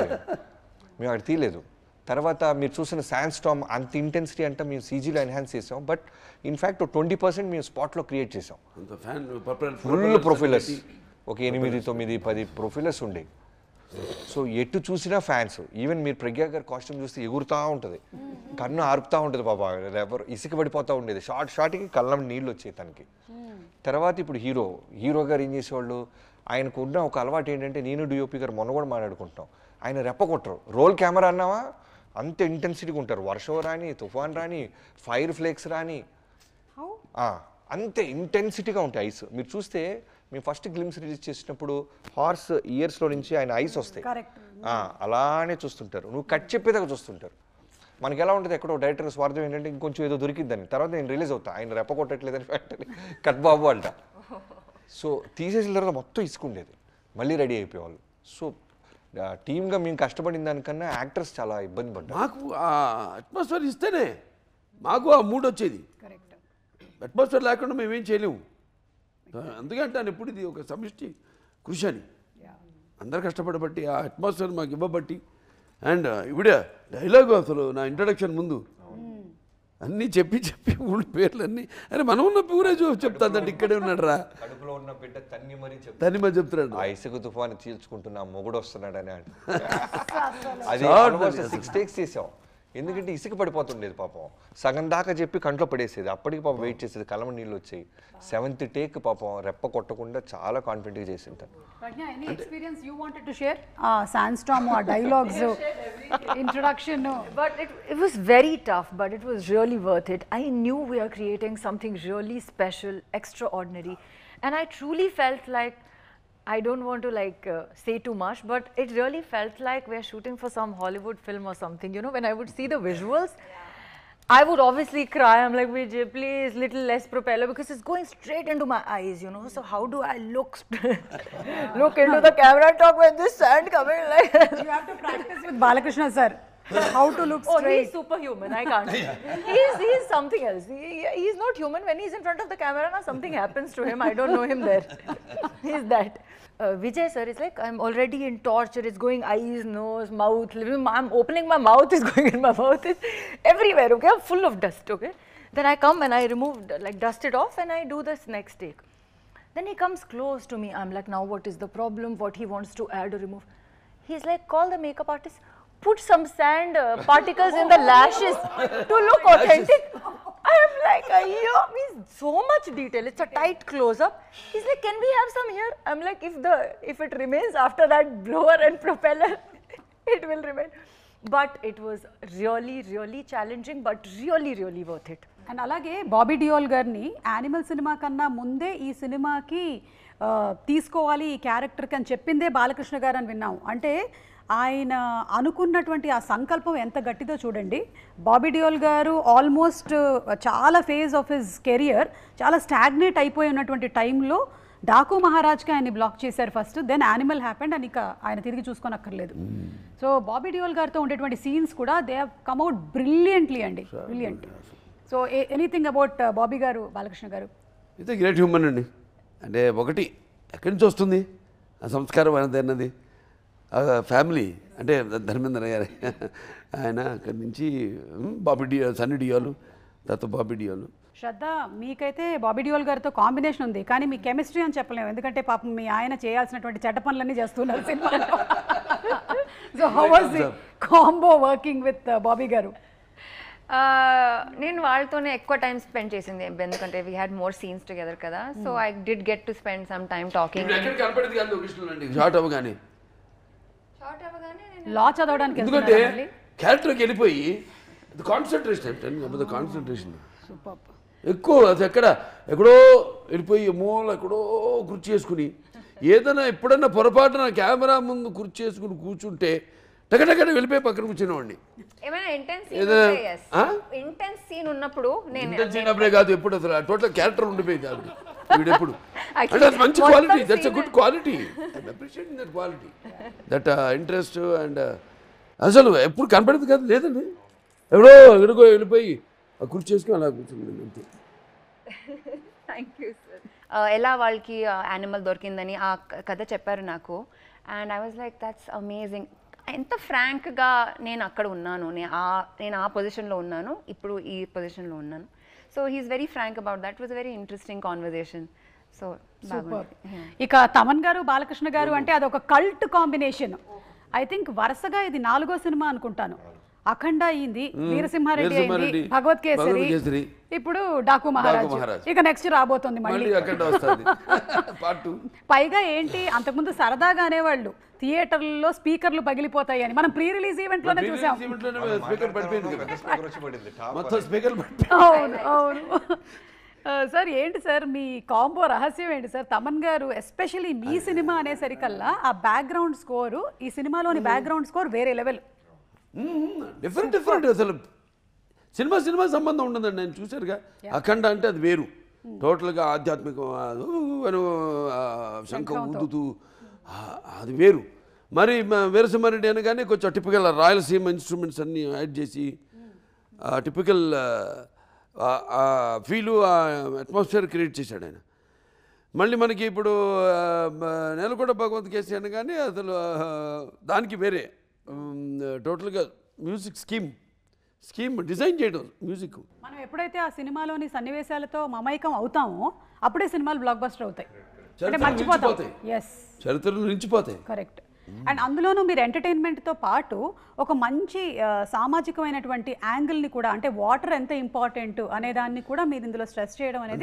మేము అక్కడ తీయలేదు. తర్వాత మీరు చూసిన శాండ్ స్టార్మ్ అంత ఇంటెన్సిటీ అంటే మేము సీజీలో ఎన్హాన్స్ చేసాం. బట్ ఇన్ఫ్యాక్ట్ 20% మేము స్పాట్లో క్రియేట్ చేసాం. ఫుల్ ప్రొఫైలర్స్, ఒక 8, 9, 10 ప్రొఫైలర్స్ ఉండే. సో ఎటు చూసినా ఫ్యాన్స్. ఈవెన్ మీరు ప్రజ్ఞా గారి కాస్ట్యూమ్ చూస్తే ఎగురుతూ ఉంటుంది, కన్ను ఆరుపుతూ ఉంటుంది పాప, ఎవరు ఇసుక పడిపోతూ ఉండేది. షార్ట్కి కళ్ళం నీళ్ళు వచ్చాయి తనకి. తర్వాత ఇప్పుడు హీరో గారు ఏం చేసేవాళ్ళు, ఆయనకు ఉన్న ఒక అలవాటు ఏంటంటే, నేను డిఓపి గారు మొన్న కూడా మాట్లాడుకుంటాం, ఆయన రెప్పకొట్టరు. రోల్ కెమెరా అన్నావా అంత ఇంటెన్సిటీగా ఉంటారు. వర్షం రాని, తుఫాన్ రాని, ఫైర్ ఫ్లేక్స్ రాని, అంతే ఇంటెన్సిటీగా ఉంటాయి ఐస్. మీరు చూస్తే మేము ఫస్ట్ గ్లిమ్స్ రిలీజ్ చేసినప్పుడు హార్స్ ఇయర్స్లో నుంచి ఆయన ఐస్ వస్తాయి, అలానే చూస్తుంటారు. నువ్వు కట్ చెప్పేదాకా చూస్తుంటారు. మనకి ఎలా ఉంటుంది, ఎక్కడో డైరెక్టర్ స్వార్థం ఏంటంటే ఇంకొంచెం ఏదో దొరికిద్దని. తర్వాత నేను రిలీజ్ అవుతా, ఆయన రెప్ప కొట్టట్లేదని ఫ్యాక్టరీ కట్ బాబు అంట. సో తీసేసిన తర్వాత మొత్తం ఇసుకుండేది, మళ్ళీ రెడీ అయిపోయేవాళ్ళు. సో టీమ్గా మేము కష్టపడిన దానికన్నా యాక్టర్స్ చాలా ఇబ్బంది పడ్డారు. మాకు ఆ అట్మాస్ఫియర్ ఇస్తేనే మాకు ఆ మూడ్ వచ్చేది. అట్మాస్ఫియర్ లేకుండా మేమేం చేయలేము. అందుకంటే ఎప్పుడు ఇది ఒక సమిష్టి కృషి అని అందరు కష్టపడబట్టి ఆ అట్మాస్ఫియర్ మాకు ఇవ్వబట్టి. అండ్ ఇవిడే డైలాగు అసలు నా ఇంట్రడక్షన్ ముందు అన్నీ చెప్పి ఊళ్ళ పేర్లన్నీ, అరే మనం ఉన్న పూరే చెప్తాదంటే ఇక్కడే ఉన్నాడు రా, కడుపులో ఉన్న బిడ్డ తన్ని మరి చెప్తున్నాడు, ఆ ఇసుక తుఫాను చీల్చుకుంటున్నా మొగుడు వస్తున్నాడని. అది 6 takes చేసాం, ఎందుకంటే ఇసుక పడిపోతుండేది పాపం. సగం దాకా చెప్పి కంట్లో పడేసేది, అప్పటికి పాపం వెయిట్ చేసేది, కళ్ళమ నీళ్ళు వచ్చాయి. 7th take పాపం రెప్ప కొట్టకుండా చాలా కాన్ఫిడెంట్గా చేసింటారు. Pragya, any experience you wanted to share? Sandstorm or dialogues, introduction? But it was very tough, but it was really worth it. I knew we are creating something really special, extraordinary, and I truly felt like, I don't want to say too much, but it really felt like we're shooting for some Hollywood film or something. You know, when I would see the visuals, I would obviously cry. I'm like, Vijay, please, little less propeller, because it's going straight into my eyes, you know. So how do I look into the camera and talk with this sand coming like? You have to practice with Balakrishna sir. How to look Oh, straight. he's superhuman. I can't. He's something else. He's not human. When he's in front of the camera, now something happens to him. I don't know him there. He's that. Vijay sir is like, I'm already in torture. It's going eyes, nose, mouth. I'm opening my mouth. It's going in my mouth. It's everywhere. Okay, I'm full of dust. Okay. Then I come and I remove, like, dust it off, and I do this next take. Then he comes close to me. I'm like, now what is the problem? What he wants to add or remove? He's like, call the makeup artist. Put some sand particles in the lashes to look authentic. I am like, means so much detail. It's a tight close-up. He's like, can we have some here? I'm like, if it remains after that blower and propeller, it will remain. But it was really, really challenging, but really, really worth it. And అలాగే బాబీ డియోల్ గారిని యానిమల్ సినిమా కన్నా ముందే ఈ సినిమాకి తీసుకోవాలి ఈ క్యారెక్టర్కి అని చెప్పిందే బాలకృష్ణ గారు అని విన్నాం. అంటే ఆయన అనుకున్నటువంటి ఆ సంకల్పం ఎంత గట్టిదో చూడండి. బాబీ డియోల్ గారు ఆల్మోస్ట్ చాలా ఫేజ్ ఆఫ్ హిజ్ కెరియర్ చాలా స్టాగ్నేట్ అయిపోయి ఉన్నటువంటి టైంలో డాకు మహారాజ్కి ఆయన్ని బ్లాక్ చేశారు ఫస్ట్, దెన్ యానిమల్ హ్యాపెండ్ అని ఇక ఆయన తిరిగి చూసుకోనక్కర్లేదు. సో బాబీ డియోల్ గారితో ఉండేటువంటి సీన్స్ కూడా దే హ్యావ్ కమ్అవుట్ బ్రిలియంట్లీ అండి, brilliant. So anything about Bobby గారు, బాలకృష్ణ గారు? ఇది గ్రేట్ హ్యూమన్ అండి. అంటే ఒకటి ఎక్కడి నుంచి వస్తుంది ఆ సంస్కారం అన్నది ఫ్యామిలీ అంటే ధర్మేంద్ర గారు ఆయన అక్కడి నుంచి బాబీ డియోల్, సన్నీ డియోలు, తర్వాత బాబీ డియోలు. శ్రద్ధ, మీకైతే బాబీ డియోల్ గారితో కాంబినేషన్ ఉంది, కానీ మీ కెమిస్ట్రీ అని చెప్పలేము, ఎందుకంటే పాపం మీ ఆయన చేయాల్సినటువంటి చెడ్డ పనులన్నీ చేస్తున్నారు సినిమాలో. So how was the combo working with Bobby garu? నేను వాళ్ళతోనే ఎక్కువ టైం స్పెండ్ చేసింది, ఎందుకంటే we had more scenes together కదా. So I did get to spend some time talking. Short అవ్వగానే లా చదవడానికి ఎందుకంటే క్యారెక్టర్కి వెళ్ళిపోయి కాన్సన్ట్రేషన్ ఎక్కువ, అది ఎక్కడో వెళ్ళిపోయి మూల ఎక్కడో కుర్చీ చేసుకుని ఏదైనా ఎప్పుడన్నా పొరపాటున కెమెరా ముందు కుర్చీ చేసుకుని కూర్చుంటే టకటక్కడ వెళ్ళిపోయి పక్కన కూర్చునేవాడిని. ఏమైనా ఇంటెన్స్ సీన్ ఉన్నప్పుడు చిన్నప్పుడే కాదు, ఎప్పుడు అసలు టోటల్ క్యారెక్టర్ ఉండిపోయింది ఆవిడ వీడెప్పుడు. అంటే అది మంచి quality, that's a good quality, appreciating that quality, that interest. And అసలు ఎప్పుడు కనపడేది కాదు, లేదండి, ఎక్కడికో వెళ్ళిపోయి ఆ కుర్చీ చేసుకుని అలా కూర్చుంది అంతే. Thank you sir. ఎలా వాళ్ళకి యానిమల్ దొరికిందని ఆ కథ చెప్పారు నాకు, and I was like that's amazing. ఎంత ఫ్రాంక్గా నేను అక్కడ ఉన్నాను, నేను ఆ పొజిషన్లో ఉన్నాను, ఇప్పుడు ఈ పొజిషన్లో ఉన్నాను. So he's very frank about that. Was very interesting conversation. So ఇక తమన్ గారు, బాలకృష్ణ గారు అంటే అదొక కల్ట్ కాంబినేషన్. ఐ థింక్ వరుసగా ఇది 4వ సినిమా అనుకుంటాను. అఖండ అయింది, వీరసింహారెడ్డి అయింది, భగవత్ కేసరి, ఇప్పుడు డాకు మహారాజ్, ఇక నెక్స్ట్ రాబోతుంది మళ్ళీ. పైగా ఏంటి, అంతకుముందు సరదాగా అనేవాళ్ళు థియేటర్లలో స్పీకర్లు పగిలిపోతాయి అని, మనం ప్రీ రిలీజ్ ఈవెంట్ లోనే చూసాం. అవును అవును సార్. ఏంటి సార్ మీ కాంబో రహస్యం ఏంటి సార్? తమన్ గారు ఎస్పెషల్లీ మీ సినిమా అనేసరికల్లా ఆ బ్యాక్గ్రౌండ్ స్కోరు, ఈ సినిమాలోని బ్యాక్గ్రౌండ్ స్కోర్ వేరే లెవెల్, డిఫరెంట్. అసలు సినిమా సంబంధం ఉండదండి. నేను చూశారుగా అఖండ అంటే అది వేరు, టోటల్గా ఆధ్యాత్మికం, శంఖం ఊదుతూ అది వేరు. మరి వీరసింహారెడ్డి అనగానే కొంచెం టిపికల్ రాయలసీమ ఇన్స్ట్రుమెంట్స్ అన్నీ యాడ్ చేసి టిపికల్ ఫీలు, అట్మాస్ఫియర్ క్రియేట్ చేశాడు ఆయన. మళ్ళీ మనకి ఇప్పుడు నెలకొండ భగవత్ కేసరి అనగానే అసలు దానికి వేరే టోటల్గా మ్యూజిక్ స్కీమ్ డిజైన్ చేయడం మ్యూజిక్. మనం ఎప్పుడైతే ఆ సినిమాలోని సన్నివేశాలతో మమైకం అవుతామో అప్పుడే సినిమాలు బ్లాక్ బస్టర్ అవుతాయి, అంటే మర్చిపోతాం. ఎస్, చరిత్రలు నిలిచిపోతాయి. కరెక్ట్. అండ్ అందులోనూ మీరు ఎంటర్టైన్మెంట్తో పాటు ఒక మంచి సామాజికమైనటువంటి యాంగిల్ని కూడా, అంటే వాటర్ ఎంత ఇంపార్టెంట్ అనే దాన్ని కూడా మీరు ఇందులో స్ట్రెస్ చేయడం అనేది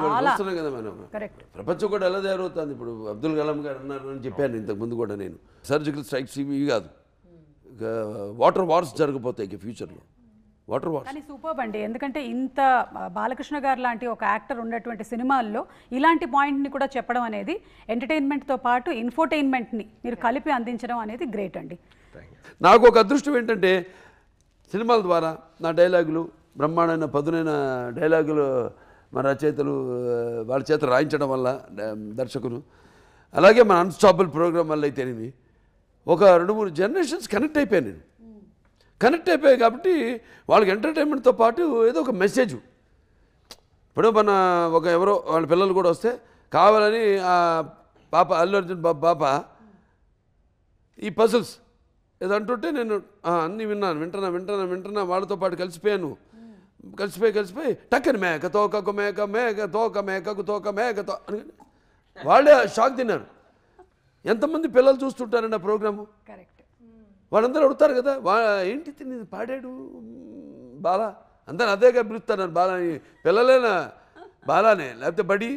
చాలా కరెక్ట్. ప్రపంచం కూడా ఎలా తయారవుతుంది. ఇప్పుడు అబ్దుల్ కలాం గారు అన్నారు అని చెప్పాను ఇంతకుముందు కూడా నేను, సర్జికల్ స్ట్రైక్స్ ఇవి కాదు, వాటర్ వార్స్ జరగబోతాయి ఇక ఫ్యూచర్లో, వాటర్ వార్స్. కానీ సూపర్బ్ అండి, ఎందుకంటే ఇంత బాలకృష్ణ గారు లాంటి ఒక యాక్టర్ ఉన్నటువంటి సినిమాల్లో ఇలాంటి పాయింట్ని కూడా చెప్పడం అనేది, ఎంటర్టైన్మెంట్తో పాటు ఇన్ఫోటైన్మెంట్ని మీరు కలిపి అందించడం అనేది గ్రేట్ అండి. నాకు ఒక అదృష్టం ఏంటంటే సినిమాల ద్వారా నా డైలాగులు బ్రహ్మాండమైన పదునైన డైలాగులు మన రచయితలు వాళ్ళ చేత రాయించడం వల్ల దర్శకులు, అలాగే మన అన్స్టాపబుల్ ప్రోగ్రామ్ వల్ల అయితేనేమి ఒక 2-3 జనరేషన్స్ కనెక్ట్ అయిపోయాను నేను. కనెక్ట్ అయిపోయాయి కాబట్టి వాళ్ళకి ఎంటర్టైన్మెంట్తో పాటు ఏదో ఒక మెసేజ్. ఇప్పుడు మన ఎవరో వాళ్ళ పిల్లలు కూడా వస్తే కావాలని ఆ పాప అల్లు అర్జున్ పాప ఈ పజిల్స్ ఏదో అంటుంటే నేను అన్నీ వింటున్నా వాళ్ళతో పాటు కలిసిపోయాను. కలిసిపోయి టక్కని మేక తోకకు మేక తోక మేకకు తోక మేకతో అని వాళ్ళే షాక్ తిన్నారు. ఎంతమంది పిల్లలు చూస్తుంటారండి ఆ ప్రోగ్రాము. వాళ్ళందరూ అడుగుతారు కదా, ఏంటి తిని పాడాడు బాలా, అందరూ అదేగా పిలుస్తారు బాలా. పిల్లలేనా బాలానే, లేకపోతే బడి,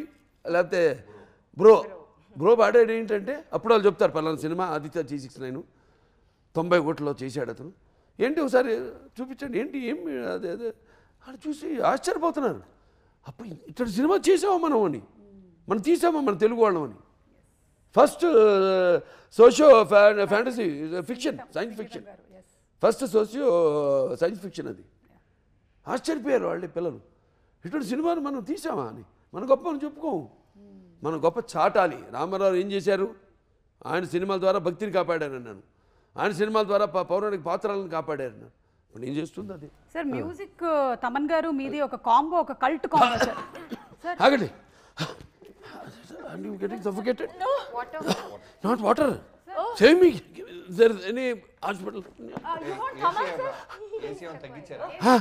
లేకపోతే బ్రో పాడాడు ఏంటంటే అప్పుడు వాళ్ళు చెప్తారు పలానా సినిమా ఆదిత్య G69 90 కోట్లలో చేశాడు అతను, ఏంటి ఒకసారి చూపించండి ఏంటి అదే అని చూసి ఆశ్చర్యపోతున్నారు. అప్పుడు ఇట్లా సినిమా చేసామా మనం తీసామా మన తెలుగు వాళ్ళమని. First socio fantasy fiction, science fiction, first socio science fiction అది. ఆశ్చర్యపోయారు వాళ్ళే పిల్లలు, ఇటువంటి సినిమాను మనం తీసామా అని. మన గొప్ప మనం చెప్పుకోము, మన గొప్ప చాటాలి. రామారావు ఏం చేశారు, ఆయన సినిమాల ద్వారా భక్తిని కాపాడాను అన్నాను, ఆయన సినిమాల ద్వారా పౌరాణిక పాత్రలను కాపాడారు అన్నాను. ఇప్పుడు నేను చేస్తుంది అది. సార్ మ్యూజిక్ తమన్ గారు మీది ఒక కాంబో, ఒక కల్ట్ కాంబో సార్. ఆగండి, are you getting suffocated? No. Water. Not water. Say me, is there any hospital? You want come on, sir? AC ఏమైనా తగ్గించారా?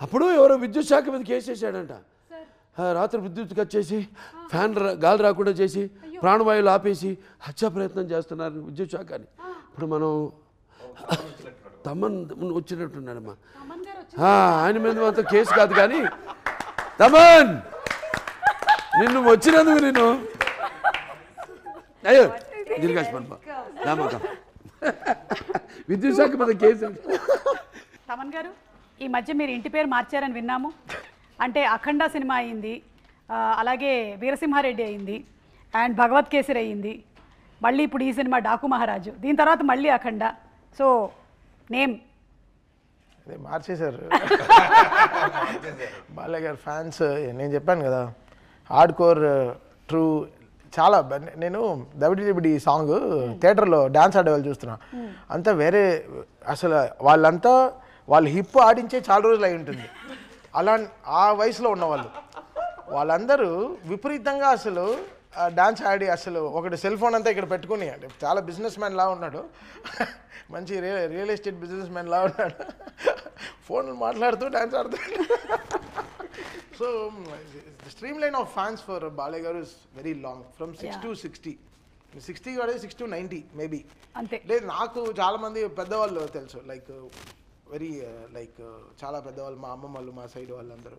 అప్పుడు ఎవరో విద్యుత్ శాఖ మీద కేసు వేసాడంట. రాత్రి విద్యుత్ కట్ చేసి ఫ్యాన్ గాలి రాకుండా చేసి ప్రాణవాయువులు ఆపేసి హత్యా ప్రయత్నం చేస్తున్నారు విద్యుత్ శాఖ అని. ఇప్పుడు మనం తమన్ వచ్చినట్టున్నాడమ్మా, ఆయన మీద మాత్రం కేసు కాదు కానీ తమన్ నిన్ను వచ్చినందుకు నేను అయ్యో దీర్ఘాస్పద నమ్మకం విద్యుత్ శాఖ మీద కేసు. తమన్ గారు ఈ మధ్య మీరు ఇంటి పేరు మార్చారని విన్నాము. అంటే అఖండ సినిమా అయింది, అలాగే వీరసింహారెడ్డి అయింది, అండ్ భగవత్ కేసరి అయింది, మళ్ళీ ఇప్పుడు ఈ సినిమా డాకు మహారాజు, దీని తర్వాత మళ్ళీ అఖండ. సో నేమ్ అదే మార్చేశారు బాలయ్య గారు ఫ్యాన్స్. నేను చెప్పాను కదా హార్డ్ కోర్ ట్రూ చాలా. నేను దబిడి సాంగ్ థియేటర్లో డ్యాన్స్ ఆడేవాళ్ళు చూస్తున్నా, అంతా వేరే అసలు. వాళ్ళు హిప్ ఆడించే చాలా రోజులు అయి ఉంటుంది. అలా ఆ వయసులో ఉన్నవాళ్ళు వాళ్ళందరూ విపరీతంగా అసలు డాన్స్ ఆడి, అసలు ఒకటి సెల్ ఫోన్ అంతా ఇక్కడ పెట్టుకుని, అంటే చాలా బిజినెస్ మ్యాన్ లా ఉన్నాడు, మంచి రియల్ ఎస్టేట్ బిజినెస్ మ్యాన్ లా ఉన్నాడు, ఫోన్లు మాట్లాడుతూ డాన్స్ ఆడుతాడు. So the streamline of fans for Balaya Garu is very long, from 6 to 60. 60 కాదు 6 to 90 మేబీ అంతే. లేదు నాకు చాలా మంది పెద్దవాళ్ళు తెలుసు, వెరీ చాలా పెద్దవాళ్ళు, మా అమ్మమ్మ వాళ్ళు, మా సైడ్ వాళ్ళందరూ,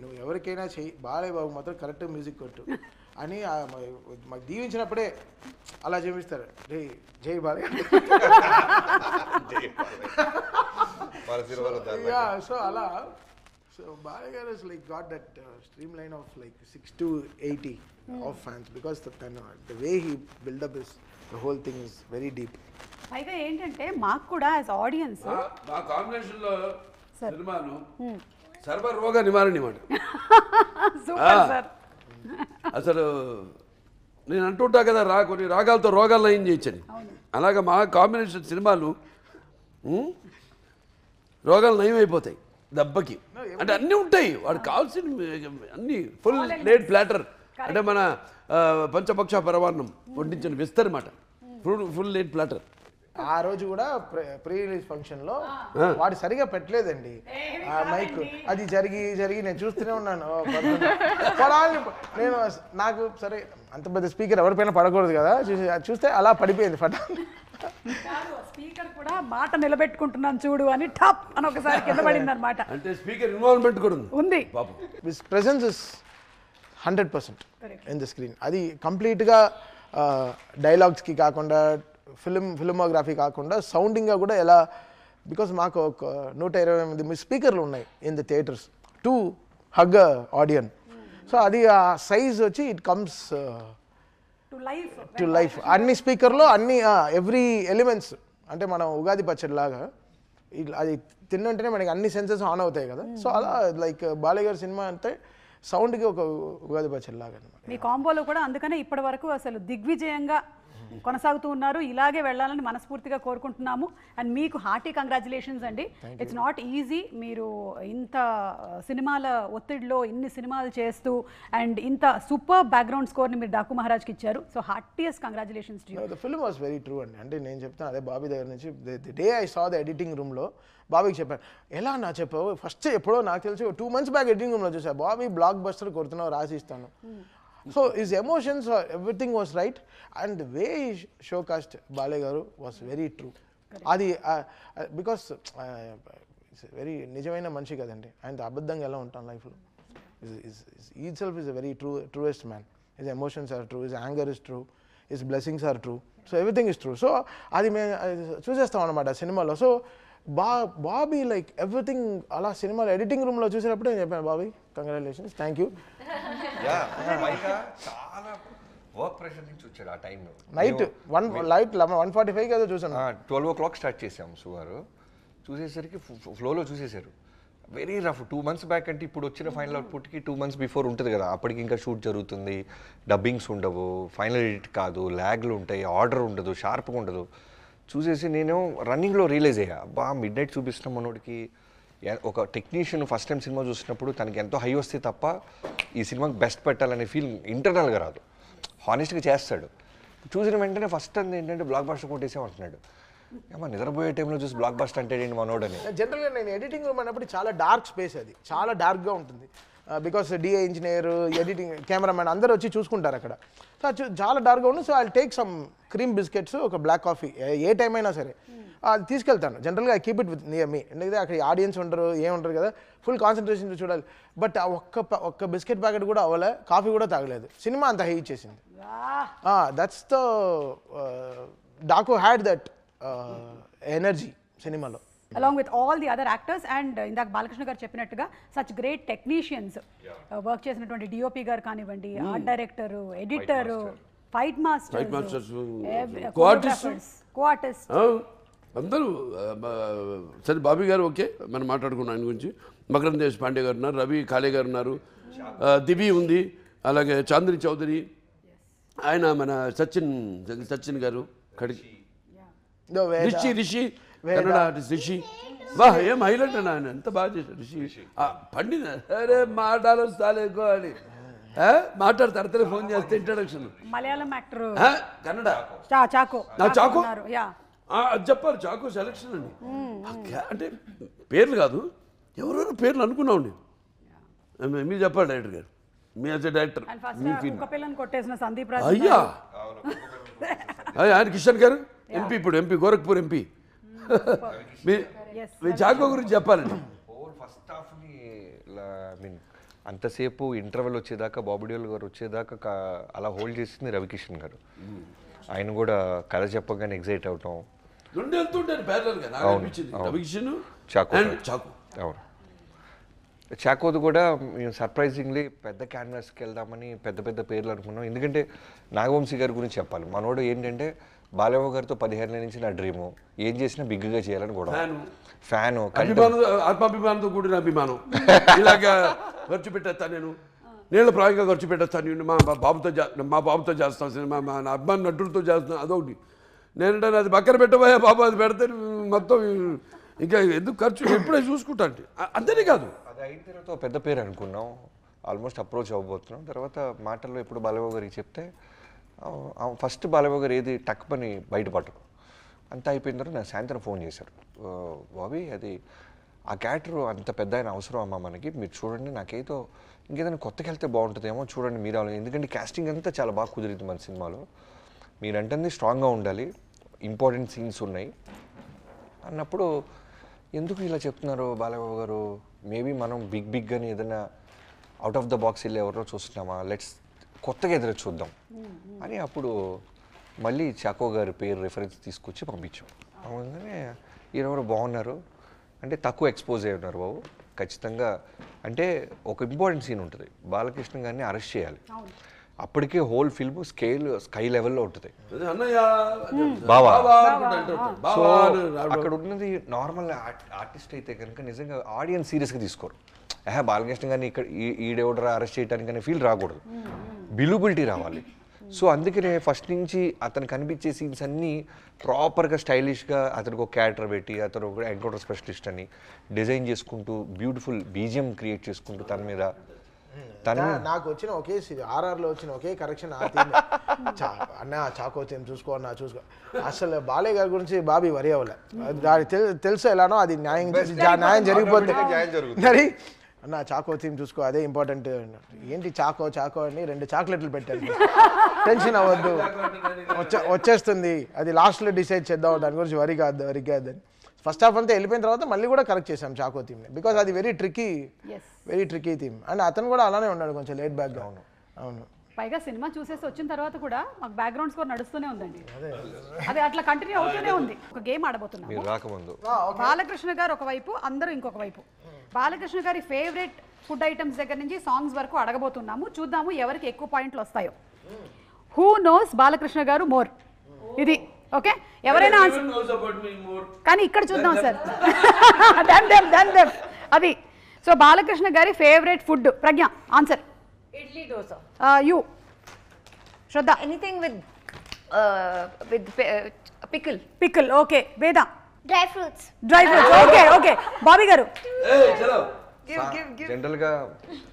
నువ్వు ఎవరికైనా చెయ్యి బాలయ్య బాబు మాత్రం కరెక్ట్ మ్యూజిక్ కొట్టు అని మాకు దీవించినప్పుడే అలా చూపిస్తారు. రే జై బాలయ్య. సో అలా So Balaya Garu is got that streamline of 6 to 80 of fans, because the way he build up the whole thing is very deep. అయితే ఏంటంటే మాకు కూడా యాజ్ ఆడియన్స్ మా కాంబినేషన్లో సినిమాను సర్వరోగ నివారణ మాట. Super sir. అసలు నేను అంటుంటా కదా కొన్ని రాగాలతో రోగాలు నయం చేయొచ్చని, అలాగే మా కాంబినేషన్ సినిమాలు రోగాలు నయం అయిపోతాయి దెబ్బకి. అంటే అన్నీ ఉంటాయి, వాడికి కావాల్సిన అన్ని ఫుల్ లేడ్ ప్లాటర్, అంటే మన పంచపక్ష పరవాన్నం వడ్డించిన విస్తరమాట, ఫుల్ లేడ్ ప్లాటర్. ఆ రోజు కూడా ప్రీ రిలీజ్ ఫంక్షన్లో వాడు సరిగా పెట్టలేదండి ఆ మైక్. అది జరిగి నేను చూస్తూనే ఉన్నాను. నేను నాకు సరే అంత పెద్ద స్పీకర్ ఎవరిపైన పడకూడదు కదా, చూస్తే అలా పడిపోయింది ఫటా. స్పీకర్ కూడా మాట నిలబెట్టుకుంటున్నాను చూడు అని టాప్ అని ఒకసారి కింద పడింది అనమాట. అంటే స్పీకర్ ఇన్వాల్వ్మెంట్ కూడా ఉంది. His presence is 100% in the screen. అది కంప్లీట్గా డైలాగ్స్కి కాకుండా, ఫిల్మోగ్రఫీ కాకుండా సౌండింగ్గా కూడా ఎలా, బికాస్ మాకు ఒక 128 స్పీకర్లు ఉన్నాయి in the theatres to hug audience. So అది ఆ సైజ్ వచ్చి ఇట్ కమ్స్ టు లైఫ్. అన్ని స్పీకర్లో అన్ని ఎవ్రీ ఎలిమెంట్స్, అంటే మనం ఉగాది పచ్చడి లాగా ఇట్లా అది తిన్నంటేనే మనకి అన్ని సెన్సెస్ ఆన్ అవుతాయి కదా. సో అలా లైక్ బాలయ్య గారి సినిమా అంటే సౌండ్కి ఒక ఉగాది పచ్చడిలాగా అనమాట. మీ కాంబోలో కూడా అందుకనే ఇప్పటి వరకు అసలు దిగ్విజయంగా కొనసాగుతూ ఉన్నారు. ఇలాగే వెళ్ళాలని మనస్ఫూర్తిగా కోరుకుంటున్నాము. అండ్ మీకు హార్టీ కంగ్రాచులేషన్స్ అండి. It's not easy. మీరు ఇంత సినిమాల ఒత్తిడిలో ఇన్ని సినిమాలు చేస్తూ అండ్ ఇంత సూపర్ బ్యాక్గ్రౌండ్ స్కోర్ని మీరు డాకు మహారాజ్కి ఇచ్చారు. So heartiest congratulations to you. The film was very true అండి. అంటే నేను చెప్తాను అదే బాబీ దగ్గర నుంచి the day I saw the editing రూమ్లో బాబీకి చెప్పాను, ఎలా నా చెప్పావు ఫస్ట్ ఎప్పుడో నాకు తెలిసి 2 months బ్యాక్ ఎడిటింగ్ రూమ్లో చూసా, బాబీ బ్లాక్ బస్టర్ కొడుతున్నావు రాసి ఇస్తాను. So his emotions everything was right and the way show cast Balayya గారు వాస్ వెరీ ట్రూ. అది బికాస్ వెరీ నిజమైన మనిషి కదండి, ఆయన అబద్ధంగా ఎలా ఉంటాను లైఫ్లో. ఈ self is a very truest man. His emotions are true, his anger is true, his blessings are true. So everything is true. So అది మేము చూసేస్తాం అనమాట సినిమాలో. సో బాబీ లైక్ ఎవ్రీథింగ్ అలా సినిమాలో ఎడిటింగ్ రూమ్లో చూసినప్పుడు నేను చెప్పాను, బాబీ కంగ్రాచులేషన్స్, థ్యాంక్ యూ. చాలా వర్క్ ప్రెషర్ నుంచి వచ్చాడు ఆ టైంలో. నైట్ 1:45 కదా చూసాను. 12 o'clock స్టార్ట్ చేసాం సుగారు. చూసేసరికి ఫ్లోలో చూసేశారు. Very rough. 2 months బ్యాక్ అంటే ఇప్పుడు వచ్చిన ఫైనల్ అవుట్పుట్కి 2 months బిఫోర్ ఉంటుంది కదా, అప్పటికి ఇంకా షూట్ జరుగుతుంది, డబ్బింగ్స్ ఉండవు, ఫైనల్ ఎడిట్ కాదు, ల్యాగ్లు ఉంటాయి, ఆర్డర్ ఉండదు, షార్ప్గా ఉండదు. చూసేసి నేను రన్నింగ్లో రియలైజ్ అయ్యా, మిడ్ నైట్ చూపిస్తున్నాం మనోడికి. ఒక టెక్నీషియన్ ఫస్ట్ టైం సినిమా చూసినప్పుడు తనకి ఎంతో హై వస్తే తప్ప ఈ సినిమాకి బెస్ట్ పెట్టాలనే ఫీల్ ఇంటర్నల్గా రాదు, హానెస్ట్గా చేస్తాడు. చూసిన వెంటనే ఫస్ట్ అంది ఏంటంటే బ్లాక్ బస్టర్ కొట్టేసామంటున్నాడు. ఏమో నిద్రపోయే టైంలో చూసి బ్లాక్ బస్టర్ అంటే ఏంటి మనోడని. జనరల్గా నేను ఎడిటింగ్ రూమ్ అన్నప్పుడు చాలా డార్క్ స్పేస్, అది చాలా డార్క్గా ఉంటుంది. Because DA engineer, editing cameraman అందరూ వచ్చి చూసుకుంటారు అక్కడ. సో చాలా డార్క్గా ఉంది. So I take some cream biscuits, ఒక బ్లాక్ కాఫీ, ఏ టైం అయినా సరే అది తీసుకెళ్తాను. జనరల్గా I keep it with near me, ఎందుకంటే అక్కడ ఆడియన్స్ ఉంటారు, ఏముంటారు కదా, ఫుల్ కాన్సన్ట్రేషన్ చూడాలి. బట్ ఆ ఒక్క బిస్కెట్ ప్యాకెట్ కూడా అవ్వలే, కాఫీ కూడా తాగలేదు, సినిమా అంత హై ఇచ్చేసింది. That's the Daaku had that energy సినిమాలో. along with all the other actors and ఇందాక బాలకృష్ణ గారు చెప్పినట్టుగా such great technicians వర్క్ చేసినటువంటి డిఓపి గారు కానివ్వండి, art director, editor, fight masters, co-artist అందరూ. సరే బాబీ గారు ఓకే, మనం మాట్లాడుకున్నాం ఆయన గురించి. మకరంద్ దేశపాండే గారు ఉన్నారు, రవి కాళే గారు ఉన్నారు, దివి ఉంది, అలాగే చాంద్రి చౌదరి, ఆయన మన సచిన్ గారు, రిషి కన్నడ ఆర్టిస్ట్ రిషి. వాహ్, ఏం హైలైట్ అన్న, ఆయన ఎంత బాగా చేశాడు రిషి. పండిన అరే మాటలు సాలేకో అని మాట్లాడతారు, ఫోన్ చేస్తే ఇంట్రడక్షన్. మలయాళం యాక్టర్ కన్నడ చాకో అది చెప్పాలి. చాకో సెలక్షన్ అండి. అంటే పేర్లు కాదు, ఎవరెవరు పేర్లు అనుకున్నాండి. మీరు చెప్పాలి డైరెక్టర్ గారు, me as a director me feel. కొట్టేసిన సందీప్ రాజ్, అయ్యా ఆయన కిషన్ గారు ఎంపీ, ఇప్పుడు ఎంపీ గోరఖ్పూర్ ఎంపీ. మీ చాకో గురించి చెప్పాలండి. ఫస్ట్ హాఫ్ని అంతసేపు ఇంటర్వెల్ వచ్చేదాకా, బాబుడియోల్ గారు వచ్చేదాకా అలా హోల్డ్ చేసింది రవికిషన్ గారు. ఆయన కూడా కథ చెప్పగానే ఎగ్జైట్ అవటం. అవును, చాకోది కూడా మేము సర్ప్రైజింగ్లీ పెద్ద క్యాన్వాస్కి వెళ్దామని పెద్ద పెద్ద పేర్లు అనుకున్నాం. ఎందుకంటే నాగవంశీ గారి గురించి చెప్పాలి. మనోడు ఏంటంటే బాలయ్య గారితో 15 ఏళ్ళ నుంచి నా డ్రీము, ఏం చేసినా బిగ్గా చేయాలని కూడా ఫ్యాను, ఆత్మాభిమానంతో కూడిన అభిమానం. ఇలాగా ఖర్చు పెట్టేస్తాను నేను, నీళ్ళ ప్రాయంగా ఖర్చు పెట్టేస్తాను, మా బాబుతో చేస్తాను సినిమా, మా అభిమాన నటులతో చేస్తున్నాను, అదొకటి. నేనంటే అది పక్కన పెట్టబోయా బాబు, అది పెడితే మొత్తం ఇంకా ఎందుకు ఖర్చు, ఎప్పుడే చూసుకుంటాను. అంతేనే కాదు, అది అయిన తర్వాత పెద్ద పేరు అనుకున్నాం, ఆల్మోస్ట్ అప్రోచ్ అవ్వబోతున్నాం. తర్వాత మాటల్లో ఎప్పుడు బాలయ్య గారికి చెప్తే ఫస్ట్ బాలయ్య గారు ఏది టక్ పని బయటపడరు. అంతా అయిపోయిన తర్వాత నాకు సాయంత్రం ఫోన్ చేశారు, బాబీ అది ఆ క్యారెక్టర్ అంత పెద్ద ఆయన అవసరం అమ్మా మనకి, మీరు చూడండి, నాకేదో ఇంకేదైనా కొత్తకి వెళ్తే బాగుంటుందేమో చూడండి మీరు. ఎందుకంటే కాస్టింగ్ అంతా చాలా బాగా కుదిరింది మన సినిమాలో, మీరంటే స్ట్రాంగ్గా ఉండాలి, ఇంపార్టెంట్ సీన్స్ ఉన్నాయి అన్నప్పుడు, ఎందుకు ఇలా చెప్తున్నారు బాలయ్య గారు, మేబీ మనం బిగ్గానే ఏదైనా అవుట్ ఆఫ్ ద బాక్స్ వెళ్ళి ఎవరో చూస్తున్నామా, లెట్స్ కొత్తగా ఎదురు చూద్దాం అని అప్పుడు మళ్ళీ చాకో గారి పేరు రిఫరెన్స్ తీసుకొచ్చి పంపించాం. అవునంగానే ఈయనెవరో బాగున్నారు అంటే తక్కువ ఎక్స్పోజ్ అయి ఉన్నారు బాబు, ఖచ్చితంగా అంటే ఒక ఇంపార్టెంట్ సీన్ ఉంటుంది, బాలకృష్ణ గారిని అరెస్ట్ చేయాలి. అప్పటికే హోల్ ఫిల్మ్ స్కై లెవెల్లో ఉంటుంది. అదే అన్నయ్య బావా. సో బావా అక్కడ ఉన్నది నార్మల్ ఆర్టిస్ట్ అయితే కనుక నిజంగా ఆడియన్స్ సీరియస్గా తీసుకోరు. బాలకృష్ణ గారిని ఇక్కడ ఈడెవడరా అరెస్ట్ చేయడానికి అనే ఫీల్ రాకూడదు, బిలిబిలిటీ రావాలి. సో అందుకనే ఫస్ట్ నుంచి అతను కనిపించే సీన్స్ అన్నీ ప్రాపర్గా స్టైలిష్గా అతనికి ఒక క్యారెక్టర్ పెట్టి అతను ఒక ఎన్కౌంటర్ స్పెషలిస్ట్ అని డిజైన్ చేసుకుంటూ బ్యూటిఫుల్ బీజియం క్రియేట్ చేసుకుంటూ తన మీద నాకు వచ్చిన ఒకే ఆర్ఆర్లో వచ్చిన ఒకే కరెక్షన్ అన్న చాకో థీమ్ చూసుకో అన్న చూసుకో. అసలు బాలయ్య గారి గురించి బాబీ వరి అవ్వలే, దాని తెలుసు ఎలానో అది న్యాయం జరిగిపోతుంది. మరి అన్న చాకో థీమ్ చూసుకో అదే ఇంపార్టెంట్. ఏంటి చాకో అని 2 చాక్లెట్లు పెట్టాను, టెన్షన్ అవ్వద్దు వచ్చేస్తుంది, అది లాస్ట్లో డిసైడ్ చేద్దాం, దాని గురించి వరి కాదని. ఫస్ట్ హాఫ్ అంతా వెళ్ళిపోయిన తర్వాత మళ్ళీ కూడా కరెక్ట్ చేసాం చాకో థీమ్, బికాజ్ అది వెరీ ట్రికీ థీమ్. అండ్ అతను కూడా అలానే ఉన్నాడు, కొంచెం లేట్ బ్యాక్గా. అవును, పైగా సినిమా చూసేసి వచ్చిన తర్వాత కూడా మాకు బ్యాక్గ్రౌండ్ స్కోర్ నడుస్తూనే ఉందండి, అది అట్లా కంటిన్యూ అవుతూనే ఉంది. ఒక గేమ్ ఆడబోతున్నాము రాకముందు. బాలకృష్ణ గారు ఒకవైపు, అందరూ ఇంకొక వైపు. బాలకృష్ణ గారి ఫేవరెట్ ఫుడ్ ఐటమ్స్ దగ్గర నుంచి సాంగ్స్ వరకు అడగబోతున్నాము. చూద్దాము ఎవరికి ఎక్కువ పాయింట్లు వస్తాయో. హూ నోస్ బాలకృష్ణ గారు మోర్, ఇది ఓకే. ఎవరైనా కానీ ఇక్కడ చూద్దాం సార్, అది. సో బాలకృష్ణ గారి favourite food. Pragya answer idli dosa. You Shraddha anything with pickle. Okay. Veda dry fruits. Okay. Bobby గారు జనరల్ గా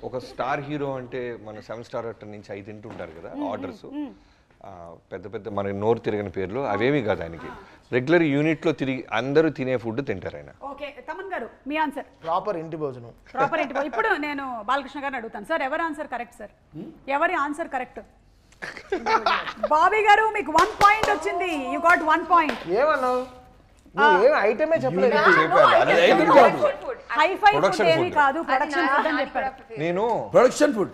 ఒక స్టార్ హీరో అంటే మన 7 స్టార్ హోటల్ నుంచి 5 తింటుంటారు కదా ఆర్డర్స్, పెద్ద మన నోరు తిరగని పేర్లు అవేమీ కాదు. ఆయనకి రెగ్యులర్ యూనిట్ లో తిరిగి అందరూ తినే ఫుడ్ తింటారు ఆయన. ఓకే. తమన్ గారు మీ ఆన్సర్ ప్రాపర్ ఇంటి భోజనం. ఇప్పుడు నేను బాలకృష్ణ గారిని అడుగుతాను సార్, ఎవరి ఆన్సర్ కరెక్ట్ సార్? ఎవరి ఆన్సర్ కరెక్ట్? బాబీ గారు మీకు 1 పాయింట్ వచ్చింది. You got 1 point. ఏమన్నావు? ఐటమే చెప్పలేదు. హైఫై ఫుడ్ ఏమీ కాదు, ప్రొడక్షన్ ఫుడ్ అని చెప్పారు. నేను ప్రొడక్షన్ ఫుడ్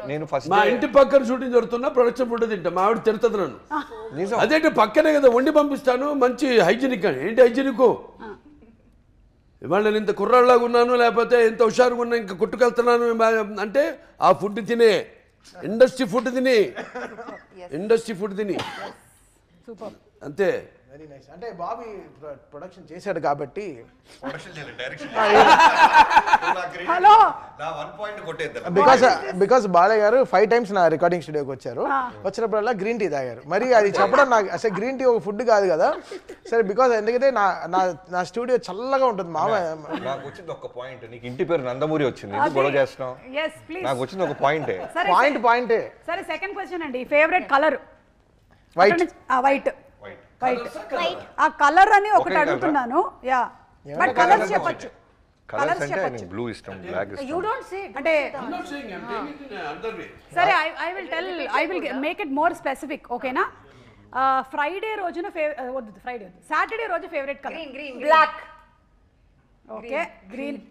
నేను ఫస్ట్ మా ఇంటి పక్కన షూటింగ్ జరుగుతున్నా ప్రొడక్షన్ ఫుడ్ తింటా. మా ఆవిడ తిడుతుంది నన్ను. అదేంటి పక్కనే కదా వండి పంపిస్తాను, మంచి హైజీనిక్ అని. ఏంటి హైజీనిక్? ఇవాళ నేను ఇంత కుర్రాళ్ళలాగా ఉన్నాను, లేకపోతే ఎంత హుషారుగా ఉన్నా, ఇంకా కొట్టుకెళ్తున్నాను అంటే ఆ ఫుడ్ తినే, ఇండస్ట్రీ ఫుడ్ తిని అంతే. Very nice. అంటే బాబీ ప్రొడక్షన్ చేశాడు కాబట్టి హలో బికాస్ బాలయ్య గారు 5 times నా రికార్డింగ్ స్టూడియోకి వచ్చారు. వచ్చినప్పుడల్లా గ్రీన్ టీ తాగారు. మరి అది చెప్పడం నాకు అసలు గ్రీన్ టీ ఒక ఫుడ్ కాదు కదా. సరే, బికాస్ ఎందుకంటే నా స్టూడియో చల్లగా ఉంటుంది. నాకు వచ్చింది ఒక పాయింట్. నీకు ఇంటి పేరు నందమూరి వచ్చింది, గొడవ చేస్తున్నావు. నాకు వచ్చింది ఒక పాయింటే. పాయింటే. సరే, సెకండ్ క్వశ్చన్ అండి. Favourite colour? వైట్. ఆ కలర్ అని ఒకటి అడుగుతున్నాను. యా, బట్ కలర్స్ చెప్పొచ్చు. కలర్స్ అంటే బ్లూ ఇష్టం, బ్లాక్ ఇష్టం. You don't say. అంటే సరే, I will make it more specific. ఓకేనా? ఫ్రైడే రోజున సాటర్డే రోజు favourite colour? Green. Black. Okay, green.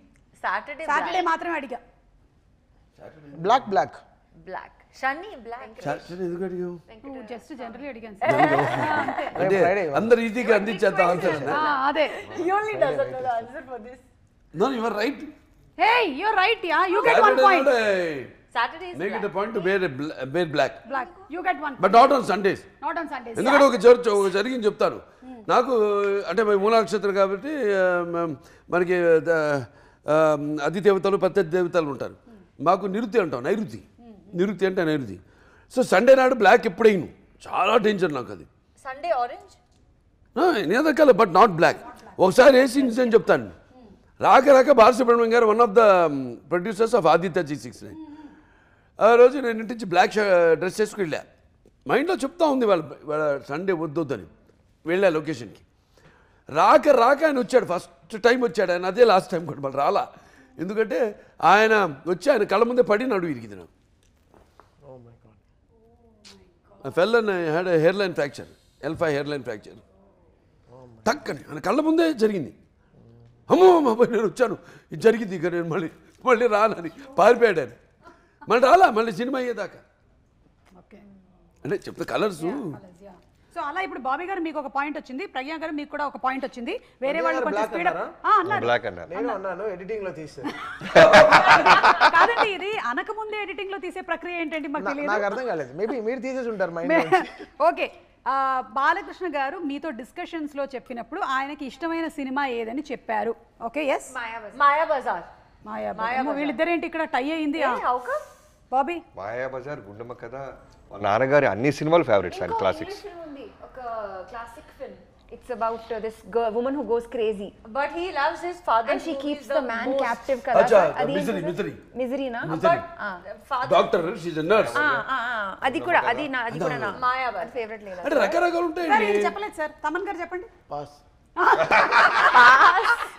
Saturday మాత్రమే అడిగా. బ్లాక్. Shani black. ఎందుకు అడిగావు? జస్ట్ జనరల్లీ అడిగాను. అంటే అందరు ఈజీగా అందించేద్దాం ఆన్సర్. అదే. He only doesn't know the answer for this. No, you are right. Hey, you're right. Yeah, you get 1 point. Saturday is Make black. it a point to wear black. You get 1. But not on Sundays. Not on Sundays. ఎందుకంటే ఒక జరిగింది చెప్తాను. నాకు అంటే మూల నక్షత్రం కాబట్టి మనకి అతి దేవతలు ప్రత్యర్థి దేవతలు ఉంటారు. మాకు నిరుతి అంటాం, నైరుతి అంటే నైరుతి. సో సండే నాడు బ్లాక్ ఎప్పుడైనా చాలా డేంజర్ నాకు. అది Sunday orange. నేనే కలర్, బట్ నాట్ బ్లాక్. ఒకసారి వేసి ఇన్సిడెంట్ చెప్తాను. రాక బాలసుబ్రహ్మణ్యం గారు one of the producers of Aditya G69. ఆ రోజు నేను ఇంటి నుంచి బ్లాక్ డ్రెస్ వేసుకు వెళ్ళా. మైండ్లో చెప్తా ఉంది వాళ్ళ సండే వద్దని. వెళ్ళా లొకేషన్కి. రాక ఆయన వచ్చాడు. ఫస్ట్ టైం వచ్చాడు ఆయన. అదే లాస్ట్ టైం కూడా మళ్ళీ రాలా. ఎందుకంటే ఆయన వచ్చి ఆయన కళ్ళ ముందే పడి నడువు ఇరిగింది నాకు. Fell and had hairline fracture, L5 hairline fracture. టక్కని ఆయన కళ్ళ ముందే జరిగింది. అమ్మో నేను వచ్చాను, ఇది జరిగింది, ఇక నేను మళ్ళీ రానని పారిపోయాడు ఆయన. మళ్ళీ రాలా, మళ్ళీ సినిమా అయ్యేదాకా. అంటే చెప్తే కలర్స్ సో అలా ఇప్పుడు బాబీ గారు మీకు ఒక పాయింట్ వచ్చింది, ప్రజ్ఞా గారు మీకు కూడా ఒక పాయింట్ వచ్చింది, వేరే వాళ్ళు కొంచెం స్పీడ్ అన్నారు. బ్లాక్ అన్నారు. నేను అన్నాను ఎడిటింగ్ లో తీస్తాను. కాదండి, ఇది అనకముందే ఎడిటింగ్ లో తీసే ప్రక్రియ ఏంటండి మాకు తెలియదు. నాకు అర్థం కాలేదు, మేబీ మీరు తీసేసి ఉంటారు మైండ్. ఓకే, బాలకృష్ణ గారు మీతో డిస్కషన్స్ లో చెప్పినప్పుడు ఆయనకి ఇష్టమైన సినిమా ఏదని చెప్పారు. Okay, yes Mayabazar. మాయాబజార్. వీళ్ళిద్దరేంటి ఇక్కడ టై అయింది? How come? బాబీ, మాయాబజార్, గుండమ్మ కథ, మా నాన్నగారి అన్ని సినిమాలు ఫేవరెట్స్ అండ్ క్లాసిక్స్. ఒక classic film. It's about this girl, woman who goes crazy. But he loves his father. And she keeps the man captive kada. Acha, Adi misery. Misery na? Misery. Father. Doctor, she's a nurse. అది కూడా అది కూడా నా Mayabazar. ఫేవరెట్ లేదా. అంటే రకరకాలు సార్ ఉంటాయండి. ఇది చెప్పలేదు సార్, తమన్ గారు చెప్పండి. పాస్.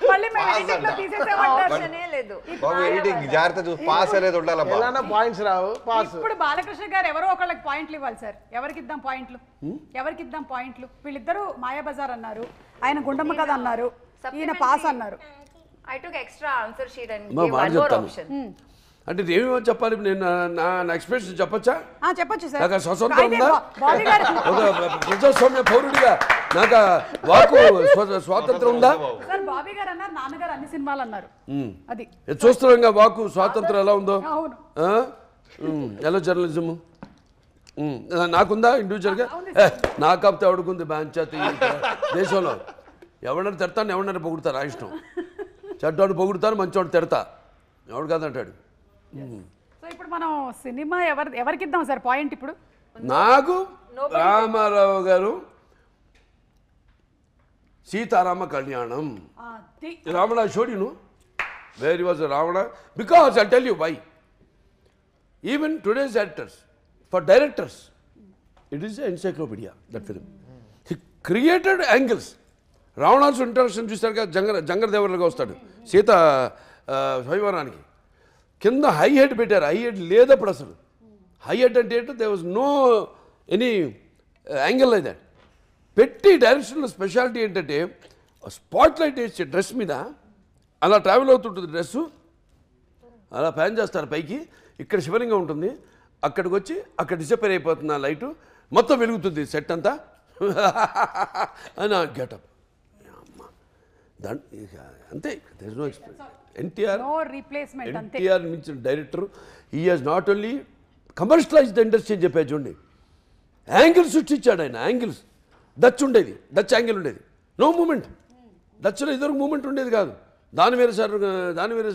మళ్ళీ మేము ఎడిటింగ్ లో తీసేసామంటారు. ఆప్షనే లేదు. బాబు ఎడిటింగ్ జాగ్రత్త చూసి పాస్ అనేది ఉండాలమ్మా. ఎలానా పాయింట్స్ రావు, పాస్. ఇప్పుడు బాలకృష్ణ గారు ఎవరో ఒకళ్ళకి పాయింట్లు ఇవ్వాలి సార్. ఎవరికి ఇద్దాం పాయింట్లు? వీళ్ళిద్దరూ మాయాబజార్ అన్నారు, ఆయన గుండమ్మ కథ అన్నారు, ఈయన పాస్ అన్నారు. I took extra answer sheet and మా gave మాట one more చెప్తాను. option. అంటే నేనేమో చెప్పాలి, నేను నా ఎక్స్ప్రెషన్ చెప్పచ్చా? చెప్పొచ్చు సార్. నాకు స్వతంత్రం ఉందా? బాబీ గారు ఒక ప్రజాస్వామ్య పౌరుడిగా నాకు వాకు స్వాతంత్రం ఉందా? సార్ బాబీ గారు అన్నారు, నాన్నగారు అన్ని సినిమాలు అన్నారు. అది చూస్తున్నాం వాకు స్వాతంత్రం ఎలా ఉందో. అవును. ఎలా జర్నలిజము నాకుందా ఇండివిజువల్గా? నాకు కాకపోతే ఎవడుకుంది పంచాయతీ దేశంలో? ఎవడన్నా తిడతాను, ఎవడన్నా పొగుడుతారు, ఆ ఇష్టం. చెడ్డోడు పొగుడుతాను, మంచోడు తిడతా, ఎవడు కాదంటాడు. సో ఇప్పుడు మనం సినిమా ఎవరికి ఇద్దాం సార్ పాయింట్? ఇప్పుడు నాకు Ramarao garu Seetharama Kalyanam. Ravana showed you know where was Ravana, because I tell you why. Even today's actors, for directors, it is encyclopedia that film. He created angles. రావణాసు ఇంట్రడక్షన్ చూస్తారు కదా, జంగరదేవర్లుగా వస్తాడు సీత స్వయంవరానికి. కింద హై హెడ్ పెట్టారు, హై హెడ్ లేదప్పుడు అసలు. హై హెడ్ అంటే ఏంటో they was no any angle like that. పెట్టి డైరెక్షన్లో స్పెషాలిటీ ఏంటంటే స్పాట్ లైట్ వేసి డ్రెస్ మీద అలా ట్రావెల్ అవుతుంటుంది డ్రెస్సు, అలా ప్యాన్ చేస్తారు పైకి, ఇక్కడ శివలింగం ఉంటుంది, అక్కడికి వచ్చి అక్కడ డిసపేర్ అయిపోతుంది ఆ లైటు, మొత్తం వెలుగుతుంది సెట్ అంతా అని గెటప్. అంతే, there is no expression. NTR మించిన director. He has not only commercialise the industry అని చెప్పారు చూడండి, యాంగిల్స్ సృష్టించాడు ఆయన. యాంగిల్స్ డచ్ ఉండేది, డచ్ యాంగిల్ ఉండేది, నో మూమెంట్. డచ్లో ఇదివరకు మూమెంట్ ఉండేది కాదు. దానివేరే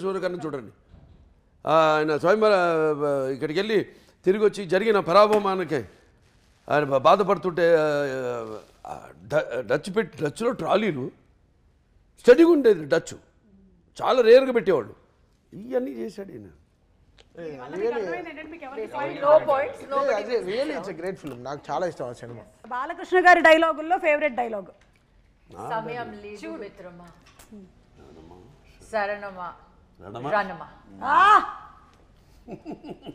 సూర్యకర్ణ చూడండి, ఆయన స్వయంవర ఇక్కడికి వెళ్ళి తిరిగి వచ్చి జరిగిన పరాభవానికి ఆయన బాధపడుతుంటే డచ్లో ట్రాలీలు స్టడీగా ఉండేది, డచ్ చాలా రేర్గా పెట్టేవాళ్ళు. ఇవన్నీ చేశాడు ఈయన. గ్రేట్ ఫిల్మ్, నాకు చాలా ఇష్టం ఆ సినిమా. బాలకృష్ణ గారి డైలాగుల్లో ఫేవరెట్ డైలాగ్? సమయం లేదు మిత్రమా, శరణమా, రణమా.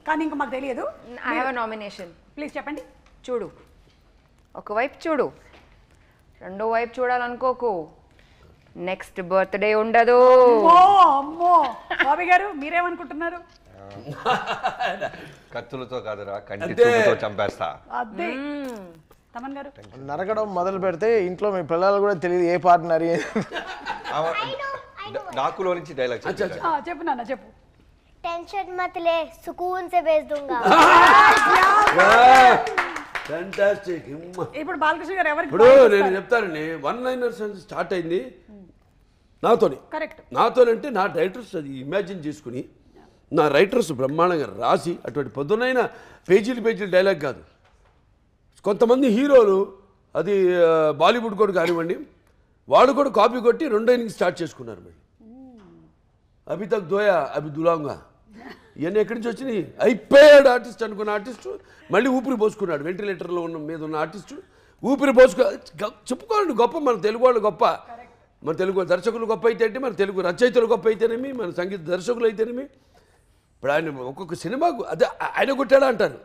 కానీ ఇంకా మాకు తెలియదు. I have a nomination. Please చెప్పండి. చూడు, ఒకవైపు చూడు, రెండో వైపు చూడాలనుకోకు, నెక్స్ట్ బర్త్డే ఉండదు. అమ్మో బాబీ గారు మీరేమనుకుంటున్నారు? కత్తులతో కాదురా, కంటి చూపుతో చంపేస్తా. అదే తమన్ గారు నరకడం మొదలు పెడితే ఇంట్లో మీ పిల్లలు కూడా తెలియదు ఏ పార్ట్ నరి. డాకులో నుంచి డైలాగ్ చెప్పు నాన్న, చెప్పు. टेंशन मत ले, सुकून से भेज दूंगा. ఫ్యాంటాస్టిక్. ఇప్పుడు బాలకృష్ణ గారు ఎవరికి? ఇప్పుడు నేను చెప్తానండి, వన్ లైనర్స్ అని స్టార్ట్ అయింది నాతోని. కరెక్ట్. నాతోనంటే నా రైటర్స్ అది ఇమాజిన్ చేసుకుని, నా రైటర్స్ బ్రహ్మాండంగా రాసి, అటువంటి పొద్దునైన పేజీలు డైలాగ్ కాదు. కొంతమంది హీరోలు అది బాలీవుడ్ కూడా కానివ్వండి, వాళ్ళు కూడా కాపీ కొట్టి రెండో ఇన్నింగ్ స్టార్ట్ చేసుకున్నారు. మళ్ళీ అభి తక్ దోయా అభి దులాంగా, ఇవన్నీ ఎక్కడి నుంచి వచ్చినాయి? అయిపోయాడు ఆర్టిస్ట్ అనుకున్న ఆర్టిస్టు మళ్ళీ ఊపిరి పోసుకున్నాడు. వెంటిలేటర్లో మీద ఉన్న ఆర్టిస్టు ఊపిరి చెప్పుకోండి గొప్ప, మన తెలుగు వాళ్ళు గొప్ప, మన తెలుగు దర్శకులు గొప్ప అయితే అంటే, మన తెలుగు రచయితలు గొప్ప అయితేనేమి, మన సంగీత దర్శకులు అయితేనేమి. ఇప్పుడు ఆయన ఒక్కొక్క సినిమాకు అదే ఆయన కొట్టాడా అంటారు.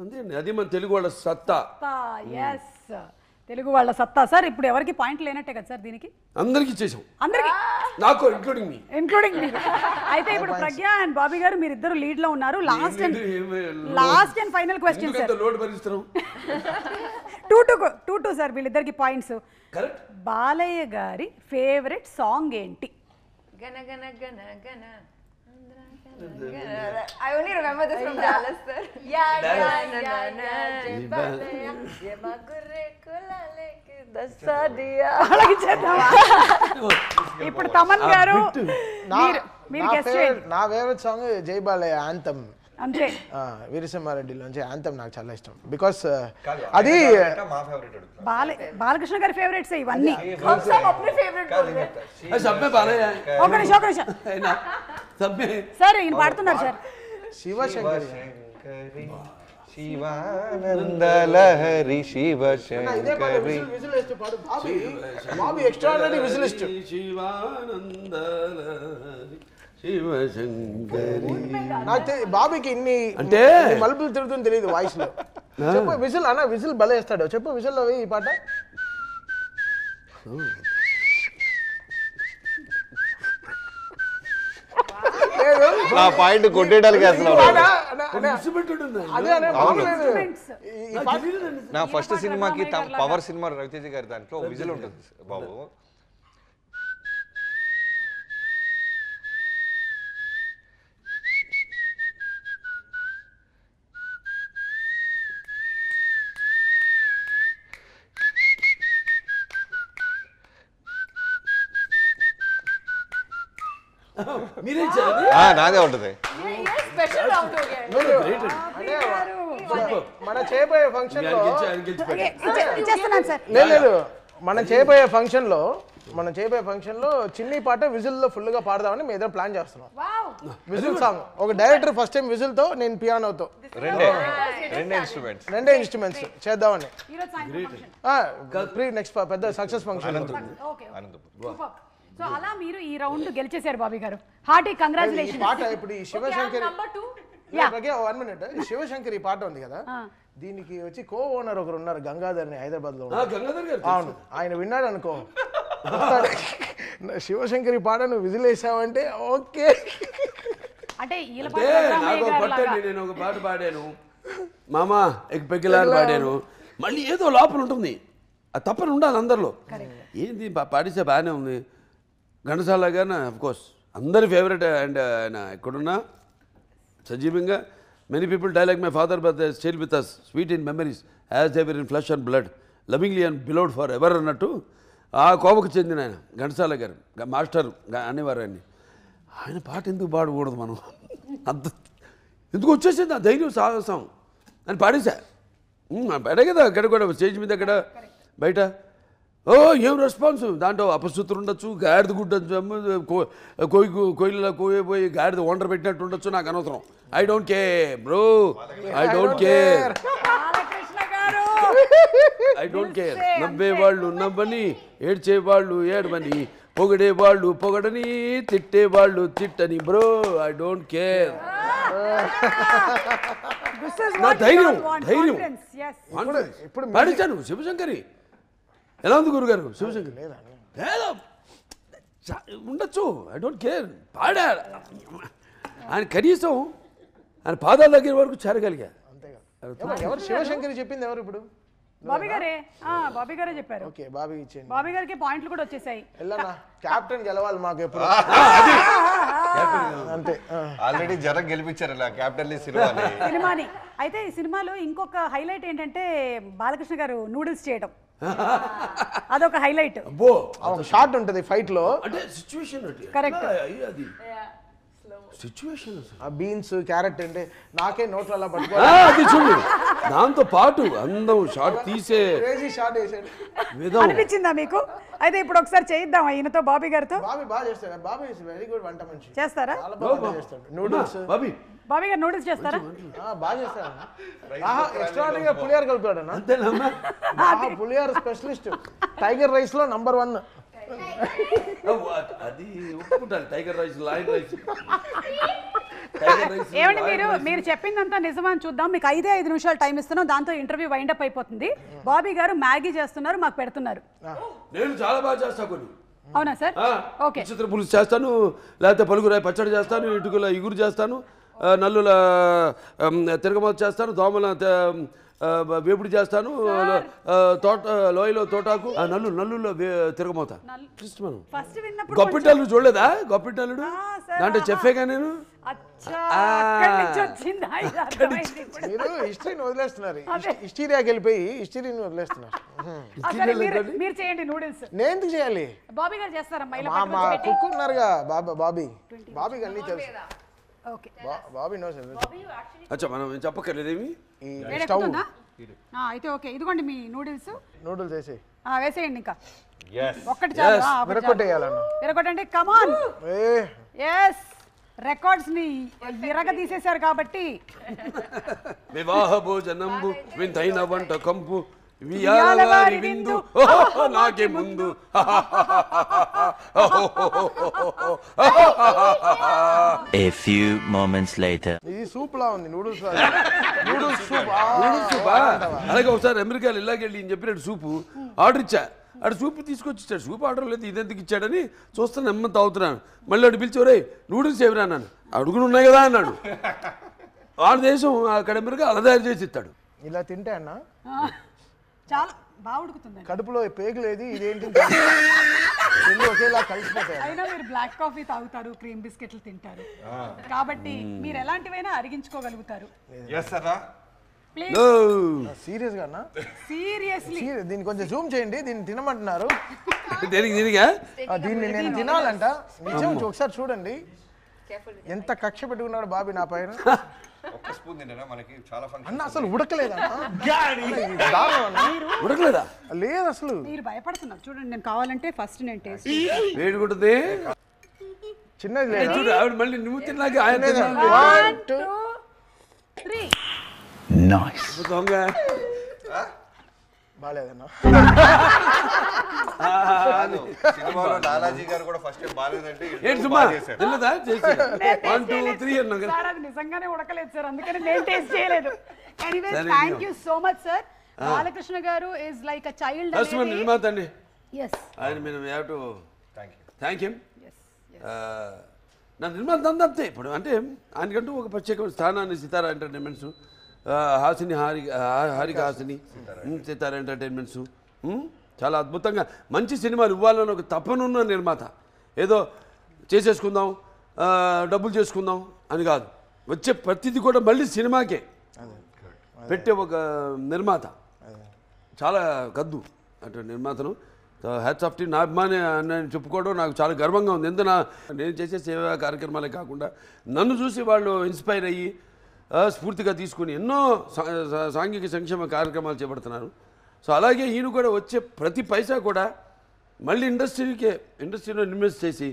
అంతే, అది మన తెలుగు వాళ్ళ సత్తా. ఎస్, తెలుగు వాళ్ళ సత్తా. సార్ ఇప్పుడు ఎవరికి పాయింట్ లేనట్టే కదా సార్ దీనికి? అందరికీ ఇచ్చేసాం, అందరికి, నాకు ఇంక్లూడింగ్ మీ. అయితే ఇప్పుడు ప్రజ్ఞ అండ్ బాబీ గారు మీరిద్దరు లీడ్ లో ఉన్నారు. Last and final question sir. Load భరిస్తున్నాం. టూ సార్ వీళ్ళిద్దరికి పాయింట్స్. బాలయ్య గారి ఫేవరెట్ సాంగ్ ఏంటి? గన గన గన గన I only remember this from Dallas, sir. ఇప్పుడు తమన్ గారు మీరు గెస్ట్ చేయండి. నా ఫేవరెట్ సాంగ్ జై బాలయ్య యాంథమ్. అంతే. వీరసింహారెడ్డిలోంచి యాంథమ్ నాకు చాలా ఇష్టం. బికాస్ అది బాలకృష్ణ గారి ఫేవరెట్స్ ఇవన్నీ. సార్ ఈయన పాడుతున్నారు సార్. శివశంకరి శివానందలహరి శివశంకరి బాబీ ఎక్స్ట్రాడినరీ విజిలిస్ట్. శివశంకరి నాకు బాబీకి ఇన్ని అంటే మలుపులు తిరుగుతుంది తెలియదు వాయిస్ లో. చెప్పు విజిల్ అన్న, విజిల్ భలే వేస్తాడు. చెప్పు విజిల్ లో ఈ పాట. నా పాయింట్ కొట్టేయడానికి అసలు నా ఫస్ట్ సినిమాకి పవర్ సినిమా రవితేజ గారి దాంట్లో విజిల్ ఉంటుంది బాబు. నాదే ఉంటుంది. మన చేయబోయే ఫంక్షన్ లో మనం చేయబోయే ఫంక్షన్ లో చిన్ని పాట విజిల్ లో ఫుల్ గా పాడదామని మేము ఏదో ప్లాన్ చేస్తున్నాం. విజిల్ సాంగ్ ఒక డైరెక్టర్ ఫస్ట్ టైం విజిల్ తో, నేను పియానోతో రెండే ఇన్స్ట్రుమెంట్స్ చేద్దామని. నెక్స్ట్ పెద్ద సక్సెస్ ఫంక్షన్. సో అలా మీరు ఈ రౌండ్ గెలిచేశారు బాబీ గారు. Hearty congratulations. పాట ఇప్పుడు ఈ శివశంకరి 1 minute ఈ శివశంకరి పాట ఉంది కదా, దీనికి వచ్చి కో ఓనర్ ఒకరు ఉన్నారు గంగాధర్ ని హైదరాబాద్ లో. అవును, ఆయన విన్నాడు అనుకో, శివశంకరి పాట నువ్వు విజిల్ వేసావంటే ఓకే. అంటే నేను ఒక పాట పాడాను, మామా ఎక్ పెగ్గిలాలు పాడాను. మళ్ళీ ఏదో లోపల ఉంటుంది, అది తప్పని ఉండాలి అందరిలో. ఏంది పాడిస్తే బాగానే ఉంది. ఘంటసాల గారిన అఫ్కోర్స్ అందరి ఫేవరెట్. అండ్ ఆయన ఎక్కడున్నా సజీవంగా many people die like my father but they still with us sweet in memories as they were in flesh and blood lovingly and beloved for ever అన్నట్టు ఆ కోపకు చెందిన ఆయన ఘంటసాల గారు మాస్టర్ అనేవారు ఆయన్ని. ఆయన పాట ఎందుకు పాడకూడదు మనం? అంత ఎందుకు వచ్చేసింది ఆ ధైర్యం సాహసం అని పాడేశా. పాడే కదా అక్కడ కూడా స్టేజ్ మీద అక్కడ బయట. ఓ ఏం రెస్పాన్స్ దాంట్లో అపశృతులు ఉండొచ్చు, గాడిద గుడ్డొచ్చు, కోయిలలో కోయపోయి గాడిద వండర్ పెట్టినట్టు ఉండొచ్చు, నాకు అనవసరం. I don't care bro, I don't care, I don't care. నవ్వేవాళ్ళు నవ్వని, ఏడ్చేవాళ్ళు ఏడవని, పొగడేవాళ్ళు పొగడని, తిట్టేవాళ్ళు తిట్టని బ్రో, ఐ డోంట్ కేర్. నా ధైర్యం ధైర్యం ఇప్పుడు పాడించాను శివశంకరి. ఎలా ఉంది గురుగారు? శివశంకర్ లేదా ఉండొచ్చు, ఐ డోంట్ కేర్. పాడా ఆయన కనీసం ఆయన పాదాల దగ్గర వరకు చేరగలిగా. ఎవరు శివశంకరి చెప్పింది ఎవరు ఇప్పుడు? బాబీ గారే. బాబీ గారే చెప్పారు. ఓకే, బాబీ ఇచ్చేయండి. బాబీ గారికి పాయింట్లు కూడా వచ్చేసాయి. ఎల్లన్నా కెప్టెన్ గెలవాలి మాకు ఎప్పుడు. అంతే, ఆల్రెడీ జనం గెలిపించారు ఇలా కెప్టెన్ సినిమాని. అయితే ఈ సినిమాలో ఇంకొక హైలైట్ ఏంటంటే బాలకృష్ణ గారు నూడిల్స్ చేయడం, అదొక హైలైట్. షార్ట్ ఉంటుంది ఫైట్ లో. అంటే సిచ్యువేషన్ కరెక్ట్. అది సిచ్యువేషన్. ఆ బీన్స్ క్యారెట్ అంటే నాకే నోట్లో అలా పట్టుకో. అది చూడు, దాంతో పాటు అందం షార్ట్ తీసే షార్ట్ వేసాడు అనిపించిందా మీకు? అయితే ఇప్పుడు ఒకసారి చేయిద్దాం ఈయనతో, బాబీ గారితో. బాబీ బాగా చేస్తాడు. బాబీ ఇస్ వెరీ గుడ్ వంట మనిషి. చేస్తారా? చాలా బాగా చేస్తాడు నూడిల్స్. బాబీ గారు నూడిల్స్ చేస్తారా? బాగా చేస్తాడు. ఎక్స్ట్రాడినరీగా పులిహార కలిపాడు అన్న. పులిహార స్పెషలిస్ట్. టైగర్ రైస్ లో నంబర్ 1. అది ఒప్పుకుంటారు. Tiger rice, lion rice. ఏమండి మీరు చెప్పిందంతా నిజమని చూద్దాం. మీకు 5 నిమిషాలు టైం ఇస్తున్నాం, దాంతో ఇంటర్వ్యూ వైండ్ అప్ అయిపోతుంది. బాబీ గారు మ్యాగీ చేస్తున్నారు, మాకు పెడుతున్నారు. నేను చాలా బాగా చేస్తా కొన్ని. అవునా సార్? ఓకే. చిత్ర పులుసు చేస్తాను, లేకపోతే పలుగురాయి పచ్చడి చేస్తాను, ఇటుకల ఇగురు చేస్తాను, నల్లుల తిరగమత చేస్తాను, దోమల వేపుడు చేస్తాను, తోట లోయలో తోటాకు, నల్లులో తిరగమోత. కృష్ణమను ఫస్ట్ విన్నప్పుడు గొప్పిటల్లుడు చూడలేదా? గొప్పిటల్లుడు దాంట్లో చెప్పేగా నేను. అచ్చా అక్కడి నుంచి వచ్చిందా ఇది అర్థమైంది ఇప్పుడు. మీరు హిస్టరీని వదిలేస్తున్నారు, హిస్టీరియాకి వెళ్ళిపోయి హిస్టరీని వదిలేస్తున్నారు. సరే, మీరు చేయండి నూడిల్స్. నేను ఎందుకు చేయాలి? బాబీ గారు చేస్తారమ్మా ఇలా మా కుక్ ఉన్నారుగా బాబీ అన్నీ తెలుసు. Okay Bobby knows. అచ్చా మనం చెప్పక్కర్లేదేమి. ఈ స్టవ్ అయితే ఓకే, ఇదిగోండి మీ నూడిల్స్. నూడిల్స్ వేసి వేసేయండి. ఇంకా ఒక్కటి చాలు. విరగొట్టేయాలన్నా. విరగొట్టండి, కమాన్. ఎస్, రికార్డ్స్ ని విరగ తీసేశారు కాబట్టి. వివాహ భోజనంబు వింతైన వంట కంపు వియాలవారి విందు నాకే ముందు. A few moments later. ఇది సూప్ లా ఉంది, నూడిల్స్ సూప్. అలాగే ఒకసారి అమెరికాలో ఇలాగెళ్ళి ఈయన చెప్పినట్టు సూపు ఆర్డర్ ఇచ్చా. అటు సూపు తీసుకొచ్చి ఇచ్చాడు. సూప్ ఆర్డర్ లేదు, ఇదెందుకు ఇచ్చాడని చూస్తాను, నెమ్మది తాగుతున్నాను. మళ్ళీ అటు పిలిచి ఒరేయ్ నూడిల్స్ ఎవరా అన్నాను. అడుగులు ఉన్నాయి కదా అన్నాడు. ఆ దేశం అక్కడ అమెరికా అలా తయారు చేసి ఇస్తాడు. ఇలా తింటే అన్న చాలా బాగా ఉడుకుతుంది. కడుపులో పేగులేదు, ఇదేంటి రెండు ఒకేలా కలిసిపోతాయి. అయినా మీరు బ్లాక్ కాఫీ తాగుతారు, క్రీమ్ బిస్కెట్లు తింటారు కాబట్టి మీరు ఎలాంటివైనా అరిగించుకోగలుగుతారు. సీరియస్ గా అన్న, సీరియస్లీ దీన్ని కొంచెం జూమ్ చేయండి. దీన్ని తినమంటున్నారు. దీనిగా దీన్ని నేను తినాలంట. నిజం, ఒకసారి చూడండి ఎంత కక్ష పెట్టుకున్నాడు బాబీ నా పైన. ఒక్క స్పూన్ తింటారా? మనకి చాలా ఫంక్షన్ అన్న అసలు ఉడకలేదన్నా. ఉడకలేదా? లేదు అసలు. మీరు భయపడుతున్నారు. చూడండి, నేను కావాలంటే ఫస్ట్ నేను టేస్ట్. వేడుకుంటుంది చిన్నది లేదు. చూడు ఆవిడ మళ్ళీ నువ్వు తిన్నాక ఆయన 1 2 3. Nice. దొంగ. బాలేదన్నా. సినిమాలో లాలాజీ గారు కూడా ఫస్ట్ టైం బాలేదంటే ఏంటి సుమా తిన్నదా? చేసాడు 1 2 3 అన్నాం కదా. సార్ అది నిజంగానే ఉడకలేదు సార్, అందుకని నేను టేస్ట్ చేయలేదు. Anyways thank you so much sir. Balakrishna garu is like a child. Customer నిర్మాత అండి. yes ఆయన మేము హ్యావ్ టు థ్యాంక్ హిమ్. నా నిర్మాత అంతే. ఇప్పుడు అంటే ఆయనకంటూ ఒక ప్రత్యేక స్థానాన్ని సితారా ఎంటర్టైన్మెంట్స్, హాసిని హారిక హాసిని, సితారా ఎంటర్టైన్మెంట్స్ చాలా అద్భుతంగా మంచి సినిమాలు ఇవ్వాలని ఒక తపనున్న నిర్మాత. ఏదో చేసేసుకుందాం, డబ్బులు చేసుకుందాం అని కాదు, వచ్చే ప్రతిదీ కూడా మళ్ళీ సినిమాకే పెట్టే ఒక నిర్మాత. చాలా కద్దు అంటే నిర్మాతను. Hats off tea. నా అభిమాని అని చెప్పుకోవడం నాకు చాలా గర్వంగా ఉంది. ఎందుకు నేను చేసే సేవా కార్యక్రమాలే కాకుండా నన్ను చూసి వాళ్ళు ఇన్స్పైర్ అయ్యి స్ఫూర్తిగా తీసుకుని ఎన్నో సాంఘిక సంక్షేమ కార్యక్రమాలు చేపడుతున్నారు. సో అలాగే ఈయన కూడా వచ్చే ప్రతి పైసా కూడా మళ్ళీ ఇండస్ట్రీలో ఇన్వెస్ట్ చేసి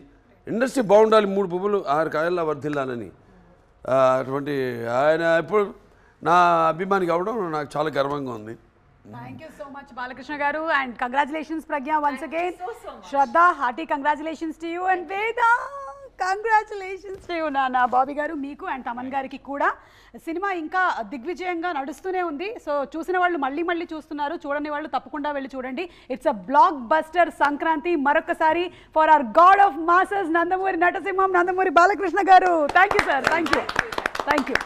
ఇండస్ట్రీ బాగుండాలి, 3 పువ్వులు 6 కాయల్లా వర్ధిల్లాలని అటువంటి ఆయన ఇప్పుడు నా అభిమాని కావడం నాకు చాలా గర్వంగా ఉంది. Thank you so much Balakrishna garu, and congratulations Pragya once again. Shraddha, hearty congratulations to you, and Veda congratulations to you నాన్న. బాబీ గారు మీకు అండ్ తమన్ గారికి కూడా. సినిమా ఇంకా దిగ్విజయంగా నడుస్తూనే ఉంది. సో చూసిన వాళ్ళు మళ్ళీ మళ్ళీ చూస్తున్నారు, చూడని వాళ్ళు తప్పకుండా వెళ్ళి చూడండి. It's a blockbuster Sankranti. మరొకసారి for our god of masses Nandamuri నటసింహం, Nandamuri Balakrishna garu. Thank you sir. Thank you.